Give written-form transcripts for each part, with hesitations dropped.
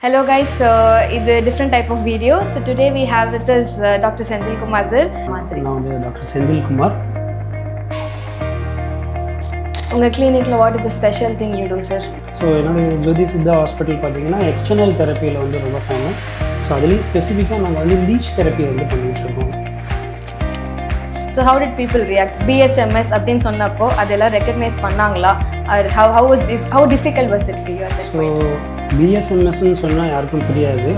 Hello guys, so it's a different type of video. So today we have with us Dr. Senthil Kumar sir. நான் doctor Senthil Kumar. உங்கள் கிளினிக்கில் what is the special thing you do sir? So என்னுடைய Jothi Siddha hospital பார்த்தீங்கன்னா external தெரப்பியில் வந்து ரொம்ப famous. So அதுலேயும் ஸ்பெசிஃபிக்காக நாங்கள் வந்து லீச் தெரப்பி வந்து பண்ணிகிட்ருக்கோம். So how did people react? BSMS அப்படின்னு சொன்னப்போ அதெல்லாம் ரெக்கக்னைஸ் பண்ணாங்களா? Or how difficult was it for you at that point? BSMSன்னு சொன்னால் யாருக்கும் புரியாது.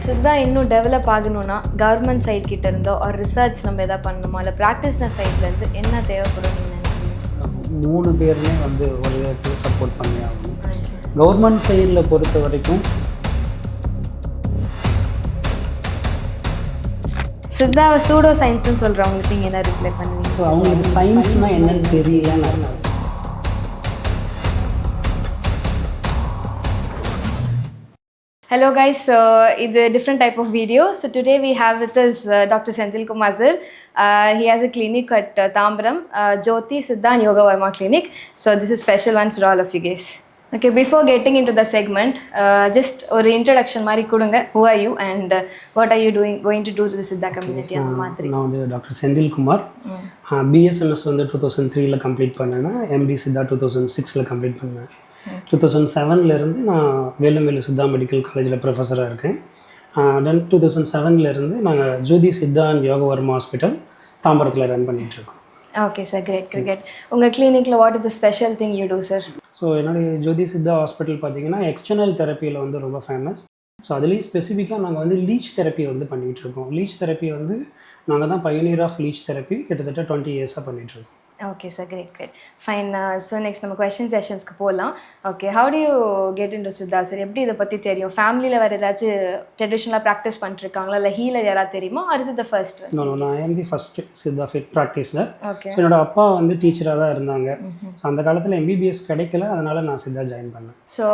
சித்தா இன்னும் டெவலப் ஆகணும்னா கவர்மெண்ட் சைட் கிட்ட இருந்தோ ஒரு ரிசர்ச் நம்ம எதாவது பண்ணணுமா, இல்லை ப்ராக்டிஸ்னர் சைட்லேருந்து என்ன தேவைப்படும் நீங்கள் நினைக்கிறீங்க? 3 பேருமே வந்து ஒரு இடத்துல சப்போர்ட் பண்ணி ஆகணும். கவர்மெண்ட் சைடில் பொறுத்த வரைக்கும் சித்தாவை சூடோ சயின்ஸ்னு சொல்கிறவங்களுக்கு நீங்கள் என்ன ரிப்ளை பண்ணுவீங்க? ஸோ அவங்களுக்கு சயின்ஸ்னால் என்னன்னு தெரியல. Hello guys, so it's a different type of video. So today we have with us Dr. Senthil Kumar sir. He has a clinic at Tambaram, Jyoti Siddha and Yoga Varma Clinic. So this is special one for all of you guys. Okay, before getting into the segment, just ஒரு introduction மாதிரி கொடுங்க. Who are you and what are you going to do to the Siddha community? அந்த மாதிரி. நான் வந்து doctor Senthil Kumar. BSMS வந்து 2003 complete பண்ணேன்னா MD Siddha 2006 complete பண்ணேன். 2007 நான் வேலுமேலு சித்தா மெடிக்கல் காலேஜில் ப்ரொஃபஸராக இருக்கேன். தென் 2007 நாங்கள் ஜோதி சித்தா அண்ட் யோக வர்மா ஹாஸ்பிட்டல் தாம்பரத்தில் ரன் பண்ணிகிட்ருக்கோம். Okay sir, great. உங்கள் கிளினிக்கில் what is the special thing you do sir? So என்னுடைய ஜோதி சித்தா ஹாஸ்பிட்டல் பார்த்தீங்கன்னா எக்ஸ்டர்னல் தெரப்பியில் வந்து ரொம்ப ஃபேமஸ். ஸோ அதுலேயும் ஸ்பெசிஃபிக்காக நாங்கள் வந்து லீச் தெரப்பி வந்து பண்ணிகிட்ருக்கோம். லீச் தெரப்பி வந்து நாங்கள் தான் பைனியர் ஆஃப் லீச் தெரப்பி கிட்டத்தட்ட 20 இயர்ஸாக பண்ணிகிட்ருக்கோம். Okay sir, great. Fine. So next நம்ம கொஸ்டின் செஷன்ஸ்க்கு போகலாம். Okay, how do you get into Siddha sir? எப்படி இதை பற்றி தெரியும்? ஃபேமிலியில் வேறு ஏதாச்சும் ட்ரெடிஷ்னலாக ப்ராக்டிஸ் பண்ணிட்டுருக்காங்களா, இல்லை ஹீலர் யாராவது தெரியுமா, or is it the first? நான் I'm the first Siddha fit practitioner. Okay. என்னோட அப்பா வந்து டீச்சராக தான் இருந்தாங்க. ஸோ அந்த காலத்தில் MBBS கிடைக்கல, அதனால் நான் சித்தா ஜாயின் பண்ணேன். ஸோ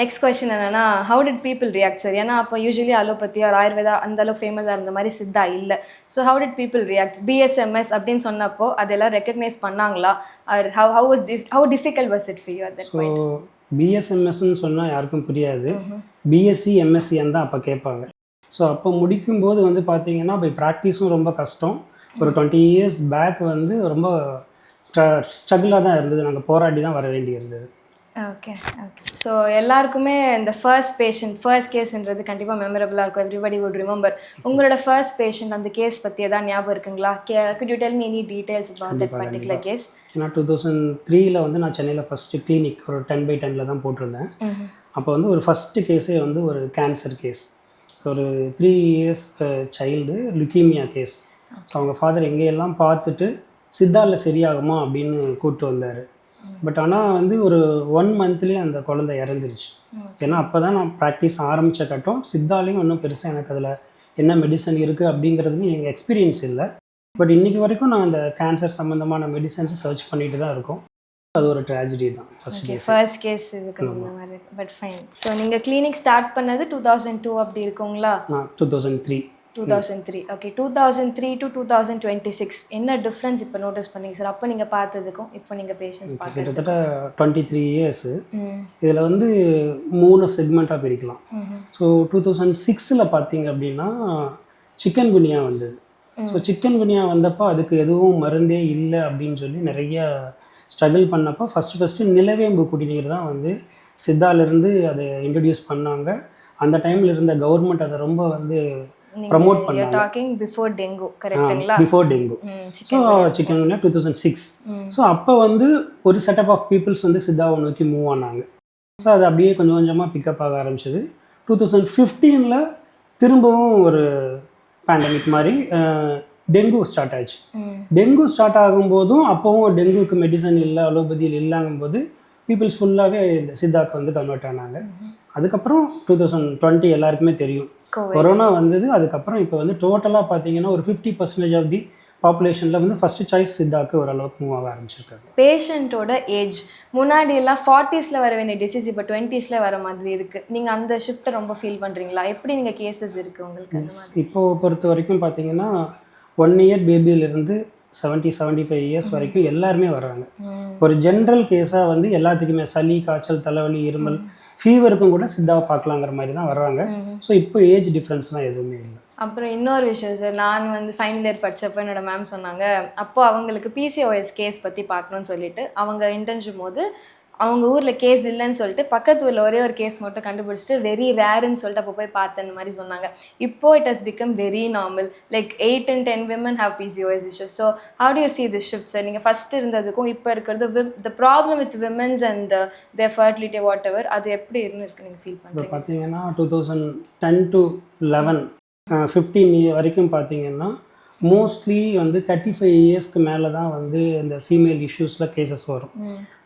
நெக்ஸ்ட் கொஸ்டின் என்னென்னா, how did people react sir? ஏன்னா அப்போ யூஸ்வலி அலோபதி ஒரு ஆயுர்வேதா அந்தளவுக்கு ஃபேமஸாக இருந்த மாதிரி சித்தா இல்லை. So how did people react? BSMS அப்படின்னு சொன்னப்போ அதெல்லாம் ரெக்கக்னைஸ் பண்ணாங்களா? Or how difficult was it for you at that point? BSMSன்னு சொன்னால் யாருக்கும் புரியாது. BSc MSc தான் அப்போ கேட்பாங்க. ஸோ அப்போ முடிக்கும்போது வந்து பார்த்தீங்கன்னா இப்போ ப்ராக்டிஸும் ரொம்ப கஷ்டம். ஒரு 20 இயர்ஸ் பேக் வந்து ரொம்ப ஸ்ட்ரகிளாக தான் இருந்தது. நாங்கள் போராடி தான் வர வேண்டி இருந்தது. ஓகே. ஸோ எல்லாருக்குமே இந்த ஃபர்ஸ்ட் கேஸ்ன்றது கண்டிப்பாக மெமரபுளாக இருக்கும். Everybody would remember. உங்களோட ஃபர்ஸ்ட் பேஷண்ட் அந்த கேஸ் பற்றி எதாவது ஞாபகம் இருக்குங்களா? could you tell me any details about that particular case? ஏன்னா 2003 வந்து நான் சென்னையில் ஃபஸ்ட்டு கிளினிக் ஒரு 10/10 தான் போட்டிருந்தேன். அப்போ வந்து ஒரு ஃபஸ்ட்டு கேஸே வந்து ஒரு கேன்சர் கேஸ். ஸோ ஒரு 3 years child leukaemia case. So அவங்க ஃபாதர் எங்கேயெல்லாம் பார்த்துட்டு சித்தாவில் சரியாகுமா அப்படின்னு கூப்பிட்டு வந்தார். பட் ஆனால் வந்து ஒரு 1 மந்த்லேயே அந்த குழந்தை இறந்துருச்சு. ஏன்னா அப்போ தான் நான் ப்ராக்டிஸ் ஆரம்பித்த கட்டம். சித்தாலையும் ஒன்றும் பெருசாக எனக்கு அதில் என்ன மெடிசன் இருக்குது அப்படிங்கிறதுன்னு எங்கள் எக்ஸ்பீரியன்ஸ் இல்லை. பட் இன்றைக்கி வரைக்கும் நான் அந்த கேன்சர் சம்மந்தமான மெடிசன்ஸை சர்ச் பண்ணிட்டு தான் இருக்கோம். அது ஒரு ட்ராஜடி தான் ஃபர்ஸ்ட் கேஸ் இதுக்கு மாதிரி. But fine. ஸோ நீங்கள் கிளினிக் ஸ்டார்ட் பண்ணது 2002 அப்படி இருக்குங்களா? 2003. ஓகே. 2003 to 2026 என்ன டிஃப்ரென்ஸ் இப்போ நோட்டீஸ் பண்ணீங்க சார்? அப்போ நீங்கள் பார்த்ததுக்கும் இப்போ நீங்கள் பேஷண்ட்ஸ் பார்த்து கிட்டத்தட்ட 23 இயர்ஸு. இதில் வந்து 3 செக்மெண்ட்டாக பிரிக்கலாம். ஸோ 2006 பார்த்தீங்க அப்படின்னா சிக்கன் குனியா வந்தது. ஸோ சிக்கன் குனியா வந்தப்போ அதுக்கு எதுவும் மருந்தே இல்லை அப்படின்னு சொல்லி நிறைய ஸ்ட்ரகிள் பண்ணப்போ ஃபஸ்ட்டு நிலவேம்பு குடிநீர் தான் வந்து சித்தாலேருந்து அதை இன்ட்ரடியூஸ் பண்ணாங்க. அந்த டைமில் இருந்த கவர்மெண்ட் அதை ரொம்ப வந்து ப்ரமோட் பண்ணாங்க. பிஃபோர் டெங்கு கரெக்ட்டுங்களா? Before dengue. So chikungunya 2006. So அப்போ வந்து ஒரு செட்டப் ஆஃப் பீப்புள்ஸ் வந்து சித்தாவை நோக்கி மூவ் ஆனாங்க. ஸோ அது அப்படியே கொஞ்சம் கொஞ்சமாக பிக்கப் ஆக ஆரம்பிச்சது. 2015 திரும்பவும் ஒரு பேண்டமிக் மாதிரி டெங்கு ஸ்டார்ட் ஆச்சு. டெங்கு ஸ்டார்ட் ஆகும்போதும் அப்போவும் டெங்குக்கு மெடிசன் இல்லை, அலோபதியில் இல்லைங்கும்போது பீப்புள்ஸ் ஃபுல்லாகவே இந்த சித்தாக்கு வந்து கன்வெர்ட் ஆனாங்க. அதுக்கப்புறம் 2020 எல்லாருக்குமே தெரியும் கொரோனா வந்தது. அதுக்கப்புறம் இப்போ வந்து டோட்டலாக பார்த்தீங்கன்னா ஒரு 50% ஆஃப் தி பாப்புலேஷனில் வந்து ஃபஸ்ட்டு சாய்ஸ் சித்தாக்கு ஓரளவுக்கு மூவ் ஆக ஆரம்பிச்சிருக்காங்க. பேஷண்ட்டோட ஏஜ் முன்னாடியெல்லாம் 40s வர வேண்டிய டிசீஸ் இப்போ 20s வர மாதிரி இருக்குது. நீங்கள் அந்த ஷிஃப்ட்டை ரொம்ப ஃபீல் பண்ணுறீங்களா? எப்படி நீங்கள் கேசஸ் இருக்குது உங்களுக்கு? இப்போது பொறுத்த வரைக்கும் பார்த்தீங்கன்னா 1 இயர் பேபியிலேருந்து 70-75 இயர்ஸ் வரைக்கும் எல்லாருமே வர்றாங்க. ஒரு ஜென்ரல் கேஸாக வந்து எல்லாத்துக்குமே சளி, காய்ச்சல், தலைவலி, இருமல் ஃபீவருக்கும் கூட சித்தாவை பார்க்கலாங்கிற மாதிரி தான் வர்றாங்க. ஸோ இப்போ ஏஜ் டிஃப்ரென்ஸ்லாம் எதுவுமே இல்லை. அப்புறம் இன்னொரு விஷயம் சார், நான் வந்து ஃபைனல் இயர் படித்தப்போ என்னோட மேம் சொன்னாங்க, அப்போ அவங்களுக்கு பிசிஓஎஸ் கேஸ் பற்றி பார்க்கணும்னு சொல்லிட்டு அவங்க இன்டர்ன்ஷிப் போது அவங்க ஊரில் கேஸ் இல்லைன்னு சொல்லிட்டு பக்கத்து ஊரில் ஒரே ஒரு கேஸ் மட்டும் கண்டுபிடிச்சிட்டு வெரி ரேருன்னு சொல்லிட்டு அப்போ போய் பார்த்தேன் மாதிரி சொன்னாங்க. இப்போ it has become very normal, like 8 in 10 women have PCOS issues. So how do you see this shift sir? நீங்கள் ஃபஸ்ட்டு இருந்ததுக்கும் இப்போ இருக்கிறது the problem with women's and their fertility whatever, அது எப்படி இருக்கு நீங்கள் ஃபீல் பண்ணுறீங்க? இப்போ பார்த்தீங்கன்னா 2010 to 11 15 வரைக்கும் பார்த்தீங்கன்னா மோஸ்ட்லி வந்து 35 இயர்ஸ்க்கு மேலே தான் வந்து இந்த ஃபீமேல் இஷ்யூஸில் கேசஸ் வரும்.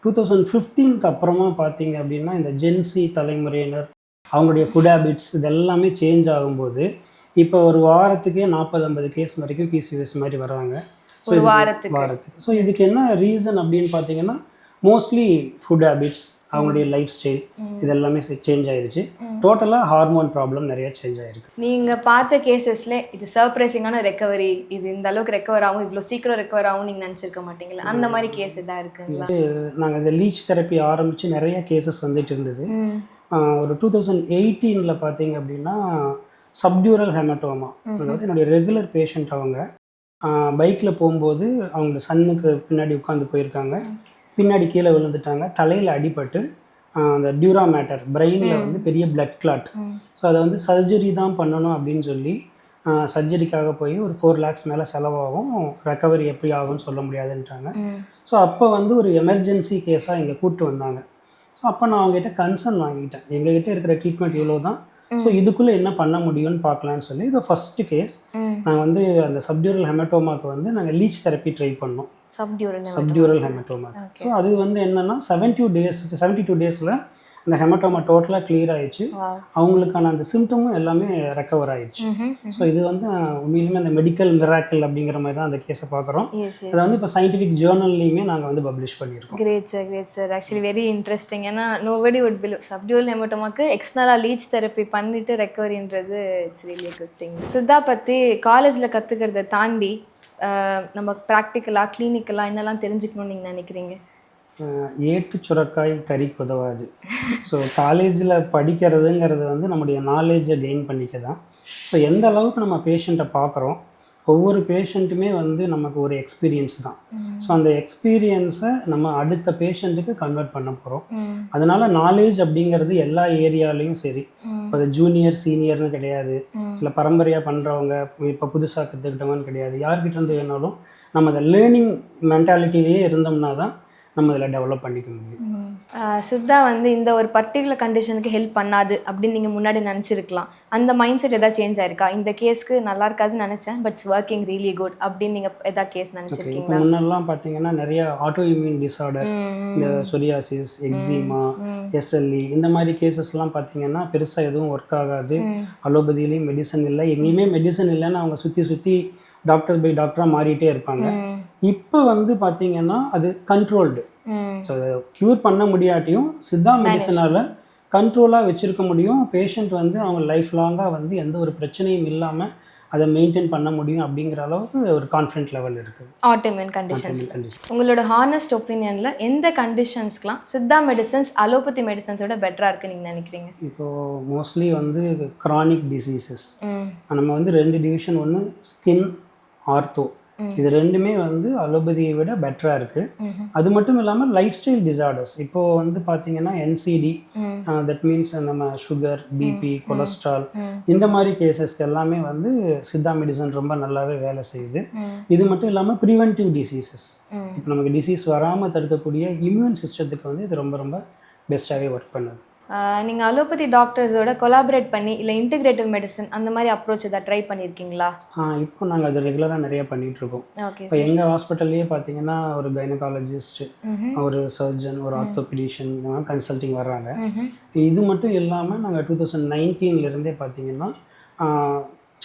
2015க்கு அப்புறமா பார்த்தீங்க அப்படின்னா இந்த ஜென்சி தலைமுறையினர் அவங்களுடைய ஃபுட் ஹேபிட்ஸ் இதெல்லாமே சேஞ்ச் ஆகும்போது இப்போ ஒரு வாரத்துக்கே 40-50 கேஸ் வரைக்கும் PCOS மாதிரி வர்றாங்க. ஸோ வாரத்துக்கு. ஸோ இதுக்கு என்ன ரீசன் அப்படின்னு பார்த்தீங்கன்னா மோஸ்ட்லி ஃபுட் ஹேபிட்ஸ், அவங்களுடைய லைஃப் ஸ்டைல் இதெல்லாமே சேஞ்ச் ஆயிருச்சு. டோட்டலாக ஹார்மோன் ப்ராப்ளம் நிறைய சேஞ்ச் ஆயிருக்கு. நீங்கள் பார்த்த கேசஸில் இது சர்ப்ரைசிங்கான ரெக்கவரி, இது இந்த அளவுக்கு ரெக்கவர் ஆகும், இவ்வளோ சீக்கிரம் ரெக்கவர் ஆகும் நீங்கள் நினச்சிருக்க மாட்டீங்களா? அந்த மாதிரி கேஸ் எதாவது இருக்குங்களா? நாங்கள் இந்த லீச் தெரப்பி ஆரம்பித்து நிறைய கேசஸ் வந்துட்டு இருந்தது. ஒரு 2018 பார்த்தீங்க அப்படின்னா சப்டியூரல் ஹெமட்டோமா, அதாவது என்னுடைய ரெகுலர் பேஷண்ட். அவங்க பைக்கில் போகும்போது அவங்க சன்னுக்கு பின்னாடி உட்காந்து போயிருக்காங்க, பின்னாடி கீழே விழுந்துட்டாங்க, தலையில் அடிபட்டு அந்த டியூரா மேட்டர் பிரெயினில் வந்து பெரிய பிளட் கிளாட். ஸோ அதை வந்து சர்ஜரி தான் பண்ணணும் அப்படின்னு சொல்லி சர்ஜரிக்காக போய் ஒரு 4 lakhs மேலே செலவாகும், ரெக்கவரி எப்படி ஆகும்னு சொல்ல முடியாதுன்ட்டாங்க. ஸோ அப்போ வந்து ஒரு எமர்ஜென்சி கேஸாக இங்கே கூப்பிட்டு வந்தாங்க. ஸோ அப்போ நான் அவங்ககிட்ட கன்சர்ன் வாங்கிட்டேன், எங்ககிட்ட இருக்கிற ட்ரீட்மெண்ட் இவ்வளோ தான், ஸோ இதுக்குள்ளே என்ன பண்ண முடியும்னு பார்க்கலான்னு சொல்லி இது ஃபஸ்ட்டு கேஸ். நான் வந்து அந்த சப்டியூரல் ஹெமட்டோமாக்கு வந்து நாங்கள் லீச் தெரப்பி ட்ரை பண்ணோம், சப்டியூரல் ஹெமட்டோமா. ஸோ அது வந்து என்னென்னா 72 டேஸில் அந்த ஹெமட்டோமா டோட்டலாக கிளியர் ஆயிடுச்சு. அவங்களுக்கான அந்த சிம்டமும் எல்லாமே ரெக்கவர் ஆயிடுச்சு. ஸோ இது வந்து உண்மையிலுமே அந்த மெடிக்கல் மிராக்கிள் அப்படிங்கிற மாதிரி தான் அந்த கேஸை பார்க்குறோம். அதை வந்து இப்போ சயின்டிஃபிக் ஜேர்னல்லையுமே நாங்கள் வந்து பப்ளிஷ் பண்ணியிருக்கோம். Great sir. Actually very interesting. ஏன்னா நோபடி வுட் பிலீவ் சப்டியூரல் ஹெமட்டோமாக்கு எக்ஸ்டர்னலாக லீச் தெரப்பி பண்ணிட்டு ரெக்கவரின்றது it's really good thing. Siddha பற்றி காலேஜில் கற்றுக்கிறத தாண்டி நம்ம ப்ராக்டிக்கலாக கிளினிக்கலாக என்னெல்லாம் தெரிஞ்சுக்கணும்னு நீங்கள் நினைக்கிறீங்க? ஏட்டு சுரக்காய் கறிக்கு உதவாது. ஸோ காலேஜில் படிக்கிறதுங்கிறது வந்து நம்முடைய நாலேஜை கெயின் பண்ணிக்க தான். ஸோ எந்த அளவுக்கு நம்ம பேஷண்ட்டை பார்க்குறோம், ஒவ்வொரு பேஷண்ட்டுமே வந்து நமக்கு ஒரு எக்ஸ்பீரியன்ஸ் தான். ஸோ அந்த எக்ஸ்பீரியன்ஸை நம்ம அடுத்த பேஷண்ட்டுக்கு கன்வெர்ட் பண்ண போகிறோம். அதனால் நாலேஜ் அப்படிங்கிறது எல்லா ஏரியாலையும் சரி, இப்போ அது ஜூனியர் சீனியர்னு கிடையாது, இல்லை பரம்பரையாக பண்ணுறவங்க இப்போ புதுசாக கற்றுக்கிட்டவங்கன்னு கிடையாது. யார்கிட்ட இருந்து வேணாலும் நம்ம அந்த லேர்னிங் மென்டாலிட்டிலேயே இருந்தோம்னா தான் நம்ம இதில் டெவலப் பண்ணிக்க முடியும். சித்தா வந்து இந்த ஒரு பர்டிகுலர் கண்டிஷனுக்கு ஹெல்ப் பண்ணாது அப்படின்னு நீங்கள் முன்னாடி நினச்சிருக்கலாம். அந்த மைண்ட் செட் எதாவது சேஞ்ச் ஆயிருக்கா? இந்த கேஸ்க்கு நல்லா இருக்காதுன்னு நினச்சேன், பட் ஒர்க்கிங் ரியலி குட் அப்படின்னு நீங்கள் எதாவது கேஸ் நினச்சிருக்கீங்களா? முன்னெல்லாம் பார்த்தீங்கன்னா நிறைய ஆட்டோ இம்யூன் டிஸார்டர், இந்த சொரியாசிஸ், எக்ஸிமா, SLE இந்த மாதிரி கேசஸ்லாம் பார்த்தீங்கன்னா பெருசாக எதுவும் ஒர்க் ஆகாது. அலோபதியிலையும் மெடிசன் இல்லை, எங்கேயுமே மெடிசன் இல்லைன்னு அவங்க சுற்றி டாக்டர் பை டாக்டராக மாறிட்டே இருப்பாங்க. இப்போ வந்து பார்த்தீங்கன்னா அது கண்ட்ரோல்டு. ஸோ அதை க்யூர் பண்ண முடியாட்டியும் சித்தா மெடிசனால் கண்ட்ரோலாக வச்சுருக்க முடியும். பேஷண்ட் வந்து அவங்க லைஃப் லாங்காக வந்து எந்த ஒரு பிரச்சனையும் இல்லாமல் அதை மெயின்டைன் பண்ண முடியும் அப்படிங்கிற அளவுக்கு ஒரு கான்ஃபிடென்ட் லெவல் இருக்குது. Autoimmune conditions. உங்களோட ஹானஸ்ட் ஒப்பீனியனில் எந்த கண்டிஷன்ஸ்க்குலாம் சித்தா மெடிசன்ஸ் அலோபதி மெடிசன்ஸோட பெட்டராக இருக்குன்னு நீங்கள் நினைக்கிறீங்க? இப்போது மோஸ்ட்லி வந்து க்ரானிக் டிசீசஸ் நம்ம வந்து 2 டிவிஷன், ஒன்று ஸ்கின், ஆர்த்தோ, இது ரெண்டுமே வந்து அலோபதியை விட பெட்டராக இருக்குது. அது மட்டும் இல்லாமல் லைஃப் ஸ்டைல் டிசார்டர்ஸ் இப்போது வந்து பார்த்தீங்கன்னா NCD, தட் மீன்ஸ் நம்ம சுகர், BP, கொலஸ்ட்ரால் இந்த மாதிரி கேசஸ்க்கு எல்லாமே வந்து சித்தா மெடிசன் ரொம்ப நல்லாவே வேலை செய்யுது. இது மட்டும் இல்லாமல் ப்ரிவென்டிவ் டிசீசஸ், இப்போ நமக்கு டிசீஸ் வராமல் தடுக்கக்கூடிய இம்யூன் சிஸ்டத்துக்கு வந்து இது ரொம்ப ரொம்ப பெஸ்ட்டாகவே ஒர்க் பண்ணுது. நீங்கள் அலோபதி டாக்டர்ஸோட கொலாபரேட் பண்ணி இல்லை இன்டிகிரேட்டிவ் மெடிசன் அந்த மாதிரி அப்ரோச் எதாவது ட்ரை பண்ணியிருக்கீங்களா? இப்போ நாங்கள் அது ரெகுலராக நிறைய பண்ணிகிட்ருக்கோம். ஓகே. இப்போ எங்கள் ஹாஸ்பிட்டல்லையே பார்த்தீங்கன்னா ஒரு கைனகாலஜிஸ்ட், ஒரு சர்ஜன், ஒரு ஆர்த்தோபெடிஷியன் கன்சல்டிங் வர்றாங்க. இது மட்டும் இல்லாமல் நாங்கள் 2019 பார்த்தீங்கன்னா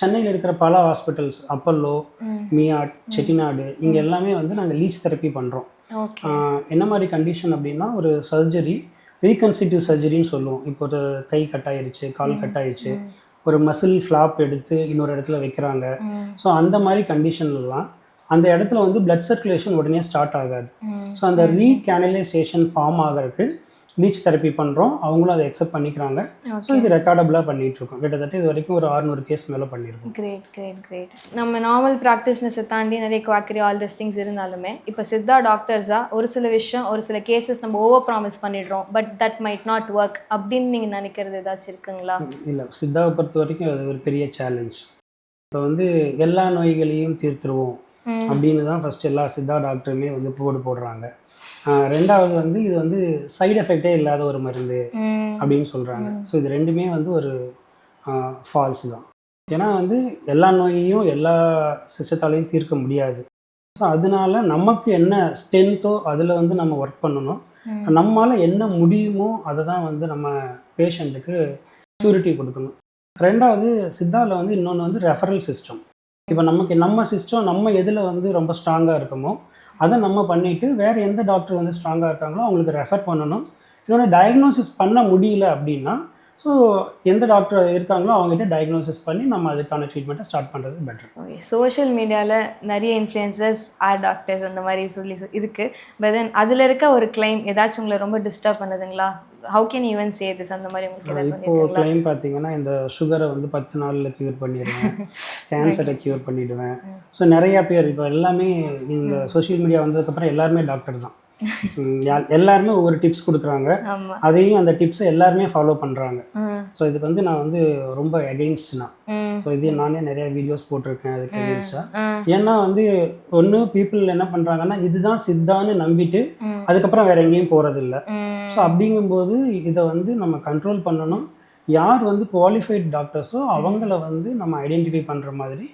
சென்னையில் இருக்கிற பல ஹாஸ்பிட்டல்ஸ், அப்பல்லோ, மியாட், செட்டிநாடு, இங்கே எல்லாமே வந்து நாங்கள் லீச் தெரப்பி பண்ணுறோம். என்ன மாதிரி கண்டிஷன் அப்படின்னா ஒரு சர்ஜரி, ரீகன்ஸ்ட்ரக்டிவ் சர்ஜரின்னு சொல்லுவோம். இப்போ ஒரு கை கட்டாயிருச்சு, கால் கட்டாயிருச்சு, ஒரு மசில் ஃப்ளாப் எடுத்து இன்னொரு இடத்துல வைக்கிறாங்க. ஸோ அந்த மாதிரி கண்டிஷன்லாம் அந்த இடத்துல வந்து பிளட் சர்க்குலேஷன் உடனே ஸ்டார்ட் ஆகாது. ஸோ அந்த ரீகேனலைசேஷன் ஃபார்ம் ஆகிறதுக்கு லீச் தெரப்பி பண்ணுறோம், அவங்களும் அதை அக்செப்ட் பண்ணிக்கிறாங்க. ஸோ இது ரெக்கார்டபுளாக பண்ணிகிட்ருக்கோம். கிட்டத்தட்ட இது வரைக்கும் ஒரு 600 கேஸ் மேலே பண்ணியிருக்கோம். கிரேட். நம்ம நார்மல் ப்ராக்டிஸ்னஸை தாண்டி நிறைய குவாக்கரி ஆல் திஸ் திங்ஸ் இருந்தாலுமே இப்போ சித்தா டாக்டர்ஸாக ஒரு சில விஷயம் ஒரு சில கேசஸ் நம்ம ஓவர் ப்ராமிஸ் பண்ணிடுறோம், but that might not work அப்படின்னு நீங்கள் நினைக்கிறது ஏதாச்சும் இருக்குங்களா? இல்லை, சித்தாவை பொறுத்த வரைக்கும் அது ஒரு பெரிய சேலஞ்ச். இப்போ வந்து எல்லா நோய்களையும் தீர்த்துருவோம் அப்படின்னு தான் ஃபஸ்ட்டு எல்லா சித்தா டாக்டருமே வந்து போடுறாங்க. ரெண்டாவது வந்து இது வந்து சைடு எஃபெக்டே இல்லாத ஒரு மருந்து அப்படின்னு சொல்கிறாங்க. ஸோ இது ரெண்டுமே வந்து ஒரு ஃபால்ஸ் தான். ஏன்னா வந்து எல்லா நோயையும் எல்லா சிஸ்டத்தாலையும் தீர்க்க முடியாது. ஸோ அதனால நமக்கு என்ன ஸ்ட்ரென்த்தோ அதில் வந்து நம்ம ஒர்க் பண்ணணும். நம்மளால் என்ன முடியுமோ அதை தான் வந்து நம்ம பேஷண்ட்டுக்கு ஷூரிட்டி கொடுக்கணும். ரெண்டாவது சித்தாவில் வந்து இன்னொன்று வந்து ரெஃபரல் சிஸ்டம். இப்போ நமக்கு நம்ம சிஸ்டம் நம்ம எதில் வந்து ரொம்ப ஸ்ட்ராங்காக இருக்கமோ அதை நம்ம பண்ணிவிட்டு வேறு எந்த டாக்டர் வந்து ஸ்ட்ராங்காக இருக்காங்களோ அவங்களுக்கு ரெஃபர் பண்ணணும். இன்னொன்று டயக்னோசிஸ் பண்ண முடியல அப்படின்னா ஸோ எந்த டாக்டர் இருக்காங்களோ அவங்ககிட்ட டயக்னோசிஸ் பண்ணி நம்ம அதுக்கான ட்ரீட்மெண்ட்டை ஸ்டார்ட் பண்ணுறது பெட்டர். ஓகே, சோஷியல் மீடியாவில் நிறைய இன்ஃப்ளூயன்சர்ஸ் டாக்டர்ஸ் அந்த மாதிரி சொல்லி இருக்குது. பட் தென் அதில் இருக்க ஒரு கிளைம் ஏதாச்சும் உங்களை ரொம்ப டிஸ்டர்ப் பண்ணுதுங்களா? How can even say this அந்த மாதிரி உங்களுக்கு? இப்போது கிளைம் பார்த்தீங்கன்னா இந்த சுகரை வந்து 10 நாளில் க்யூர் பண்ணிடுவேன், கேன்சரை க்யூர் பண்ணிவிடுவேன். ஸோ நிறையா பேர் இப்போ எல்லாமே இந்த சோஷியல் மீடியா வந்ததுக்கப்புறம் எல்லாருமே டாக்டர் தான். எல்லாருமே ஒவ்வொரு டிப்ஸ் கொடுக்குறாங்க, அதையும் அந்த டிப்ஸை எல்லாருமே ஃபாலோ பண்ணுறாங்க. ஸோ இதுக்கு வந்து நான் வந்து ரொம்ப எகெயின்ஸ்ட் நான். ஸோ இதே நானே நிறைய வீடியோஸ் போட்டிருக்கேன் அதுக்கு எகெயின்ஸ்டாக. ஏன்னா வந்து ஒன்று பீப்புள் என்ன பண்ணுறாங்கன்னா இதுதான் சித்தான்னு நம்பிட்டு அதுக்கப்புறம் வேற எங்கேயும் போகிறதில்ல. ஸோ அப்படிங்கும்போது இதை வந்து நம்ம கண்ட்ரோல் பண்ணணும். யார் வந்து குவாலிஃபைட் டாக்டர்ஸோ அவங்கள வந்து நம்ம ஐடென்டிஃபை பண்ணுற மாதிரி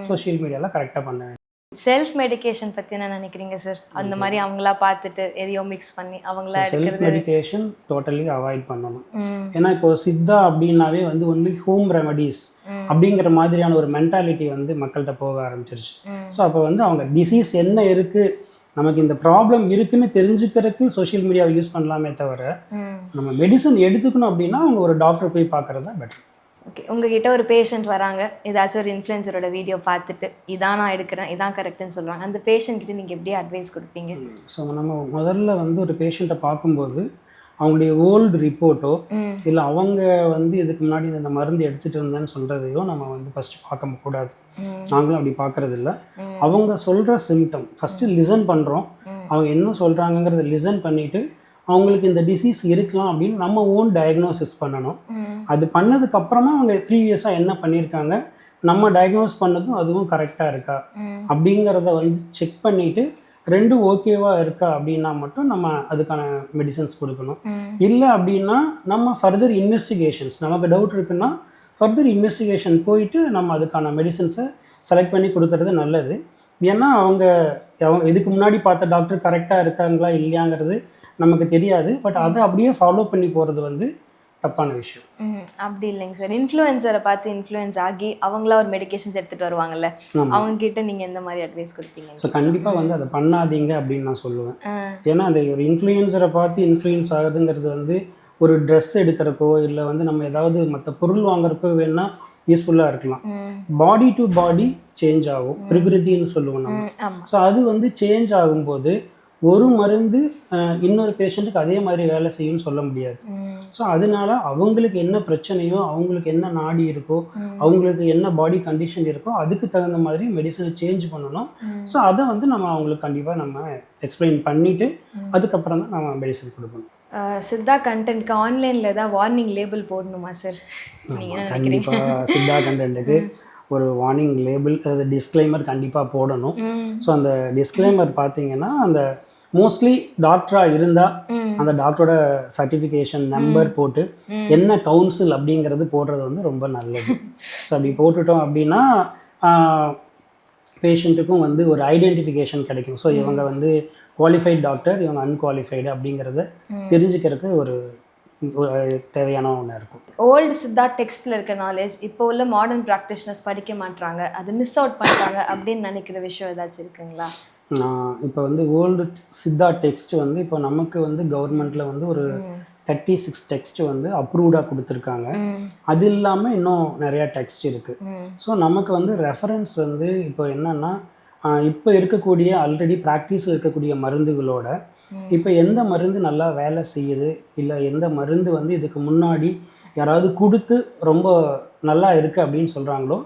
சோஷியல் மீடியாவில் கரெக்டாக பண்ண வேண்டும். செல்ஃப் மெடிகேஷன் பற்றி என்ன நினைக்கிறீங்க சார்? அந்த மாதிரி அவங்களா பார்த்துட்டு எதையோ மிக்ஸ் பண்ணி அவங்களா செல்ஃப் மெடிகேஷன் டோட்டலி அவாய்ட் பண்ணணும். ஏன்னா இப்போ சித்தா அப்படின்னாவே வந்து ஒன்லி ஹோம் ரெமடிஸ் அப்படிங்கிற மாதிரியான ஒரு மென்டாலிட்டி வந்து மக்கள்கிட்ட போக ஆரம்பிச்சிருச்சு. ஸோ அப்போ வந்து அவங்க டிசீஸ் என்ன இருக்குது, நமக்கு இந்த ப்ராப்ளம் இருக்குன்னு தெரிஞ்சுக்கிறதுக்கு சோஷியல் மீடியாவை யூஸ் பண்ணலாமே தவிர நம்ம மெடிசன் எடுத்துக்கணும் அப்படின்னா அவங்க ஒரு டாக்டர் போய் பார்க்குறது தான் பெட்டர். ஓகே, உங்ககிட்ட ஒரு பேஷண்ட் வராங்க, ஏதாச்சும் ஒரு இன்ஃப்ளூயன்சரோட வீடியோ பார்த்துட்டு இதான் நான் எடுக்கிறேன் இதான் கரெக்டுன்னு சொல்லுவாங்க. அந்த பேஷண்ட்கிட்ட நீங்கள் எப்படி அட்வைஸ் கொடுப்பீங்க? ஸோ நம்ம முதல்ல வந்து ஒரு பேஷண்ட்டை பார்க்கும்போது அவங்களுடைய ஓல்டு ரிப்போர்ட்டோ இல்லை அவங்க வந்து இதுக்கு முன்னாடி இந்த மருந்து எடுத்துகிட்டு இருந்தேன்னு சொல்கிறதையோ நம்ம வந்து ஃபஸ்ட்டு பார்க்க கூடாது. நாங்களும் அப்படி பார்க்குறது இல்லை. அவங்க சொல்கிற சிம்டம் ஃபஸ்ட்டு லிசன் பண்ணுறோம். அவங்க என்ன சொல்கிறாங்கங்கிறத லிசன் பண்ணிவிட்டு அவங்களுக்கு இந்த டிசீஸ் இருக்கலாம் அப்படின்னு நம்ம ஓன் டயக்னோசிஸ் பண்ணணும். அது பண்ணதுக்கப்புறமா அவங்க ப்ரீவியஸாக என்ன பண்ணியிருக்காங்க, நம்ம டயக்னோஸ் பண்ணதும் அதுவும் கரெக்டாக இருக்கா அப்படிங்கிறத வந்து செக் பண்ணிவிட்டு ரெண்டும் ஓகேவாக இருக்கா அப்படின்னா மட்டும் நம்ம அதுக்கான மெடிசன்ஸ் கொடுக்கணும். இல்லை அப்படின்னா நம்ம ஃபர்தர் இன்வெஸ்டிகேஷன்ஸ், நமக்கு டவுட் இருக்குன்னா ஃபர்தர் இன்வெஸ்டிகேஷன் போயிட்டு நம்ம அதுக்கான மெடிசன்ஸை செலக்ட் பண்ணி கொடுக்கறது நல்லது. ஏன்னா அவங்க இதுக்கு முன்னாடி பார்த்த டாக்டர் கரெக்டாக இருக்காங்களா இல்லையாங்கிறது நமக்கு தெரியாது. பட் அதை அப்படியே ஃபாலோ பண்ணி போகிறது வந்து தப்பான விஷயம். அப்படி இல்லைங்க சார். இன்ஃப்ளூயன்சரை பார்த்து இன்ஃப்ளூயன்ஸ் ஆகி அவங்களா ஒரு மெடிகேஷன்ஸ் எடுத்துகிட்டு வருவாங்கல்ல, அவங்க கிட்ட நீங்கள் எந்த மாதிரி அட்வைஸ் கொடுப்பீங்க? ஸோ கண்டிப்பாக வந்து அதை பண்ணாதீங்க அப்படின்னு நான் சொல்லுவேன். ஏன்னா அந்த ஒரு இன்ஃப்ளூயன்சரை பார்த்து இன்ஃப்ளூயன்ஸ் ஆகுதுங்கிறது வந்து ஒரு ட்ரெஸ் எடுக்கிறக்கோ இல்லை வந்து நம்ம ஏதாவது மற்ற பொருள் வாங்குறக்கோ வேணால் யூஸ்ஃபுல்லாக இருக்கலாம். பாடி டு பாடி சேஞ்ச் ஆகும், பிரகிருதின்னு சொல்லுவோம் நம்ம. ஸோ அது வந்து சேஞ்ச் ஆகும்போது ஒரு மருந்து இன்னொரு பேஷண்ட்டுக்கு அதே மாதிரி வேலை செய்யும்னு சொல்ல முடியாது. ஸோ அதனால அவங்களுக்கு என்ன பிரச்சனையோ, அவங்களுக்கு என்ன நாடி இருக்கோ, அவங்களுக்கு என்ன பாடி கண்டிஷன் இருக்கோ அதுக்கு தகுந்த மாதிரி மெடிசனை சேஞ்ச் பண்ணணும். ஸோ அதை வந்து நம்ம அவங்களுக்கு கண்டிப்பாக நம்ம எக்ஸ்பிளைன் பண்ணிவிட்டு அதுக்கப்புறம் தான் நம்ம மெடிசன் கொடுக்கணும். சித்தா கண்டென்ட்க்கு ஆன்லைனில் ஏதாவது வார்னிங் லேபிள் போடணுமா சார்? கண்டிப்பாக சித்தா கண்டென்ட்டுக்கு ஒரு வார்னிங் லேபிள், அது டிஸ்க்ளைமர் கண்டிப்பாக போடணும். ஸோ அந்த டிஸ்க்ளைமர் பார்த்தீங்கன்னா அந்த மோஸ்ட்லி டாக்டராக இருந்தால் அந்த டாக்டரோட சர்டிஃபிகேஷன் நம்பர் போட்டு என்ன கவுன்சில் அப்படிங்கிறது போடுறது வந்து ரொம்ப நல்லது. ஸோ அப்படி போட்டுட்டோம் அப்படின்னா பேஷண்ட்டுக்கும் வந்து ஒரு ஐடென்டிஃபிகேஷன் கிடைக்கும். ஸோ இவங்க வந்து குவாலிஃபைட் டாக்டர், இவங்க அன்குவாலிஃபைடு அப்படிங்கிறத தெரிஞ்சுக்கிறதுக்கு ஒரு தேவையான ஒன்று இருக்கும். ஓல்டு சித்தா டெக்ஸ்ட்டில் இருக்க நாலேஜ் இப்போ உள்ள மாடர்ன் ப்ராக்டிஷனர்ஸ் படிக்க மாட்டாங்க, அது மிஸ் அவுட் பண்ணுறாங்க அப்படின்னு நினைக்கிற விஷயம் ஏதாச்சும் இருக்குங்களா? இப்போ வந்து ஓல்டு சித்தா டெக்ஸ்ட் வந்து இப்போ நமக்கு வந்து கவர்மெண்ட்டில் வந்து ஒரு 36 டெக்ஸ்ட் வந்து அப்ரூவ்டாக கொடுத்துருக்காங்க. அது இல்லாமல் இன்னும் நிறையா டெக்ஸ்ட் இருக்குது. ஸோ நமக்கு வந்து ரெஃபரன்ஸ் வந்து இப்போ என்னென்னா இப்போ இருக்கக்கூடிய ஆல்ரெடி ப்ராக்டிஸில் இருக்கக்கூடிய மருந்துகளோட இப்போ எந்த மருந்து நல்லா வேலை செய்யுது, இல்லை எந்த மருந்து வந்து இதுக்கு முன்னாடி யாராவது கொடுத்து ரொம்ப நல்லா இருக்குது அப்படின்னு சொல்கிறாங்களோ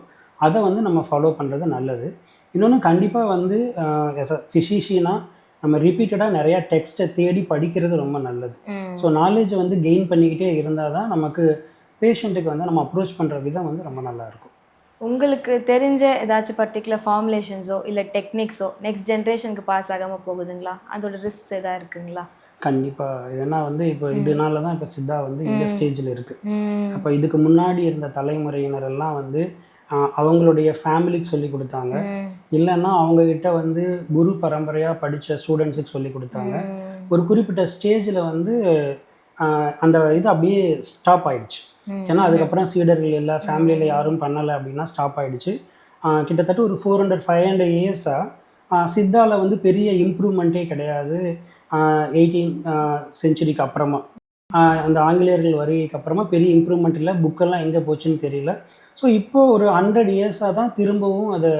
அதை வந்து நம்ம ஃபாலோ பண்ணுறது நல்லது. இன்னொன்று கண்டிப்பாக வந்து எஸ் அ ஃபிசிஷியனாக நம்ம ரிப்பீட்டடாக நிறையா டெக்ஸ்ட்டை தேடி படிக்கிறது ரொம்ப நல்லது. ஸோ நாலேஜை வந்து கெயின் பண்ணிக்கிட்டே இருந்தால் தான் நமக்கு பேஷண்ட்டுக்கு வந்து நம்ம அப்ரோச் பண்ணுற விதம் வந்து ரொம்ப நல்லாயிருக்கும். உங்களுக்கு தெரிஞ்ச ஏதாச்சும் பர்டிகுலர் ஃபார்முலேஷன்ஸோ இல்லை டெக்னிக்ஸோ நெக்ஸ்ட் ஜென்ரேஷனுக்கு பாஸ் ஆகாமல் போகுதுங்களா? அதோட ரிஸ்க் எதாவது இருக்குங்களா? கண்டிப்பாக. இதெல்லாம் வந்து இப்போ இதனால தான் இப்போ சித்தா வந்து இந்த ஸ்டேஜில் இருக்குது. அப்போ இதுக்கு முன்னாடி இருந்த தலைமுறையினரெல்லாம் வந்து அவங்களுடைய ஃபேமிலிக்கு சொல்லி கொடுத்தாங்க, இல்லைன்னா அவங்கக்கிட்ட வந்து குரு பரம்பரையாக படித்த ஸ்டூடெண்ட்ஸுக்கு சொல்லி கொடுத்தாங்க. ஒரு குறிப்பிட்ட ஸ்டேஜில் வந்து அந்த இது அப்படியே ஸ்டாப் ஆகிடுச்சு. ஏன்னா அதுக்கப்புறம் சீடர்கள் இல்லை, ஃபேமிலியில் யாரும் பண்ணலை அப்படின்னா ஸ்டாப் ஆகிடுச்சு. கிட்டத்தட்ட ஒரு 400-500 இயர்ஸாக சித்தாவில் வந்து பெரிய இம்ப்ரூவ்மெண்ட்டே கிடையாது. 18th செஞ்சுரிக்கு அப்புறமா அந்த ஆங்கிலேயர்கள் வருகைக்கு அப்புறமா பெரிய இம்ப்ரூவ்மெண்ட் இல்லை. புக்கெல்லாம் எங்கே போச்சுன்னு தெரியல. ஸோ இப்போது ஒரு 100 இயர்ஸாக தான் திரும்பவும் அதை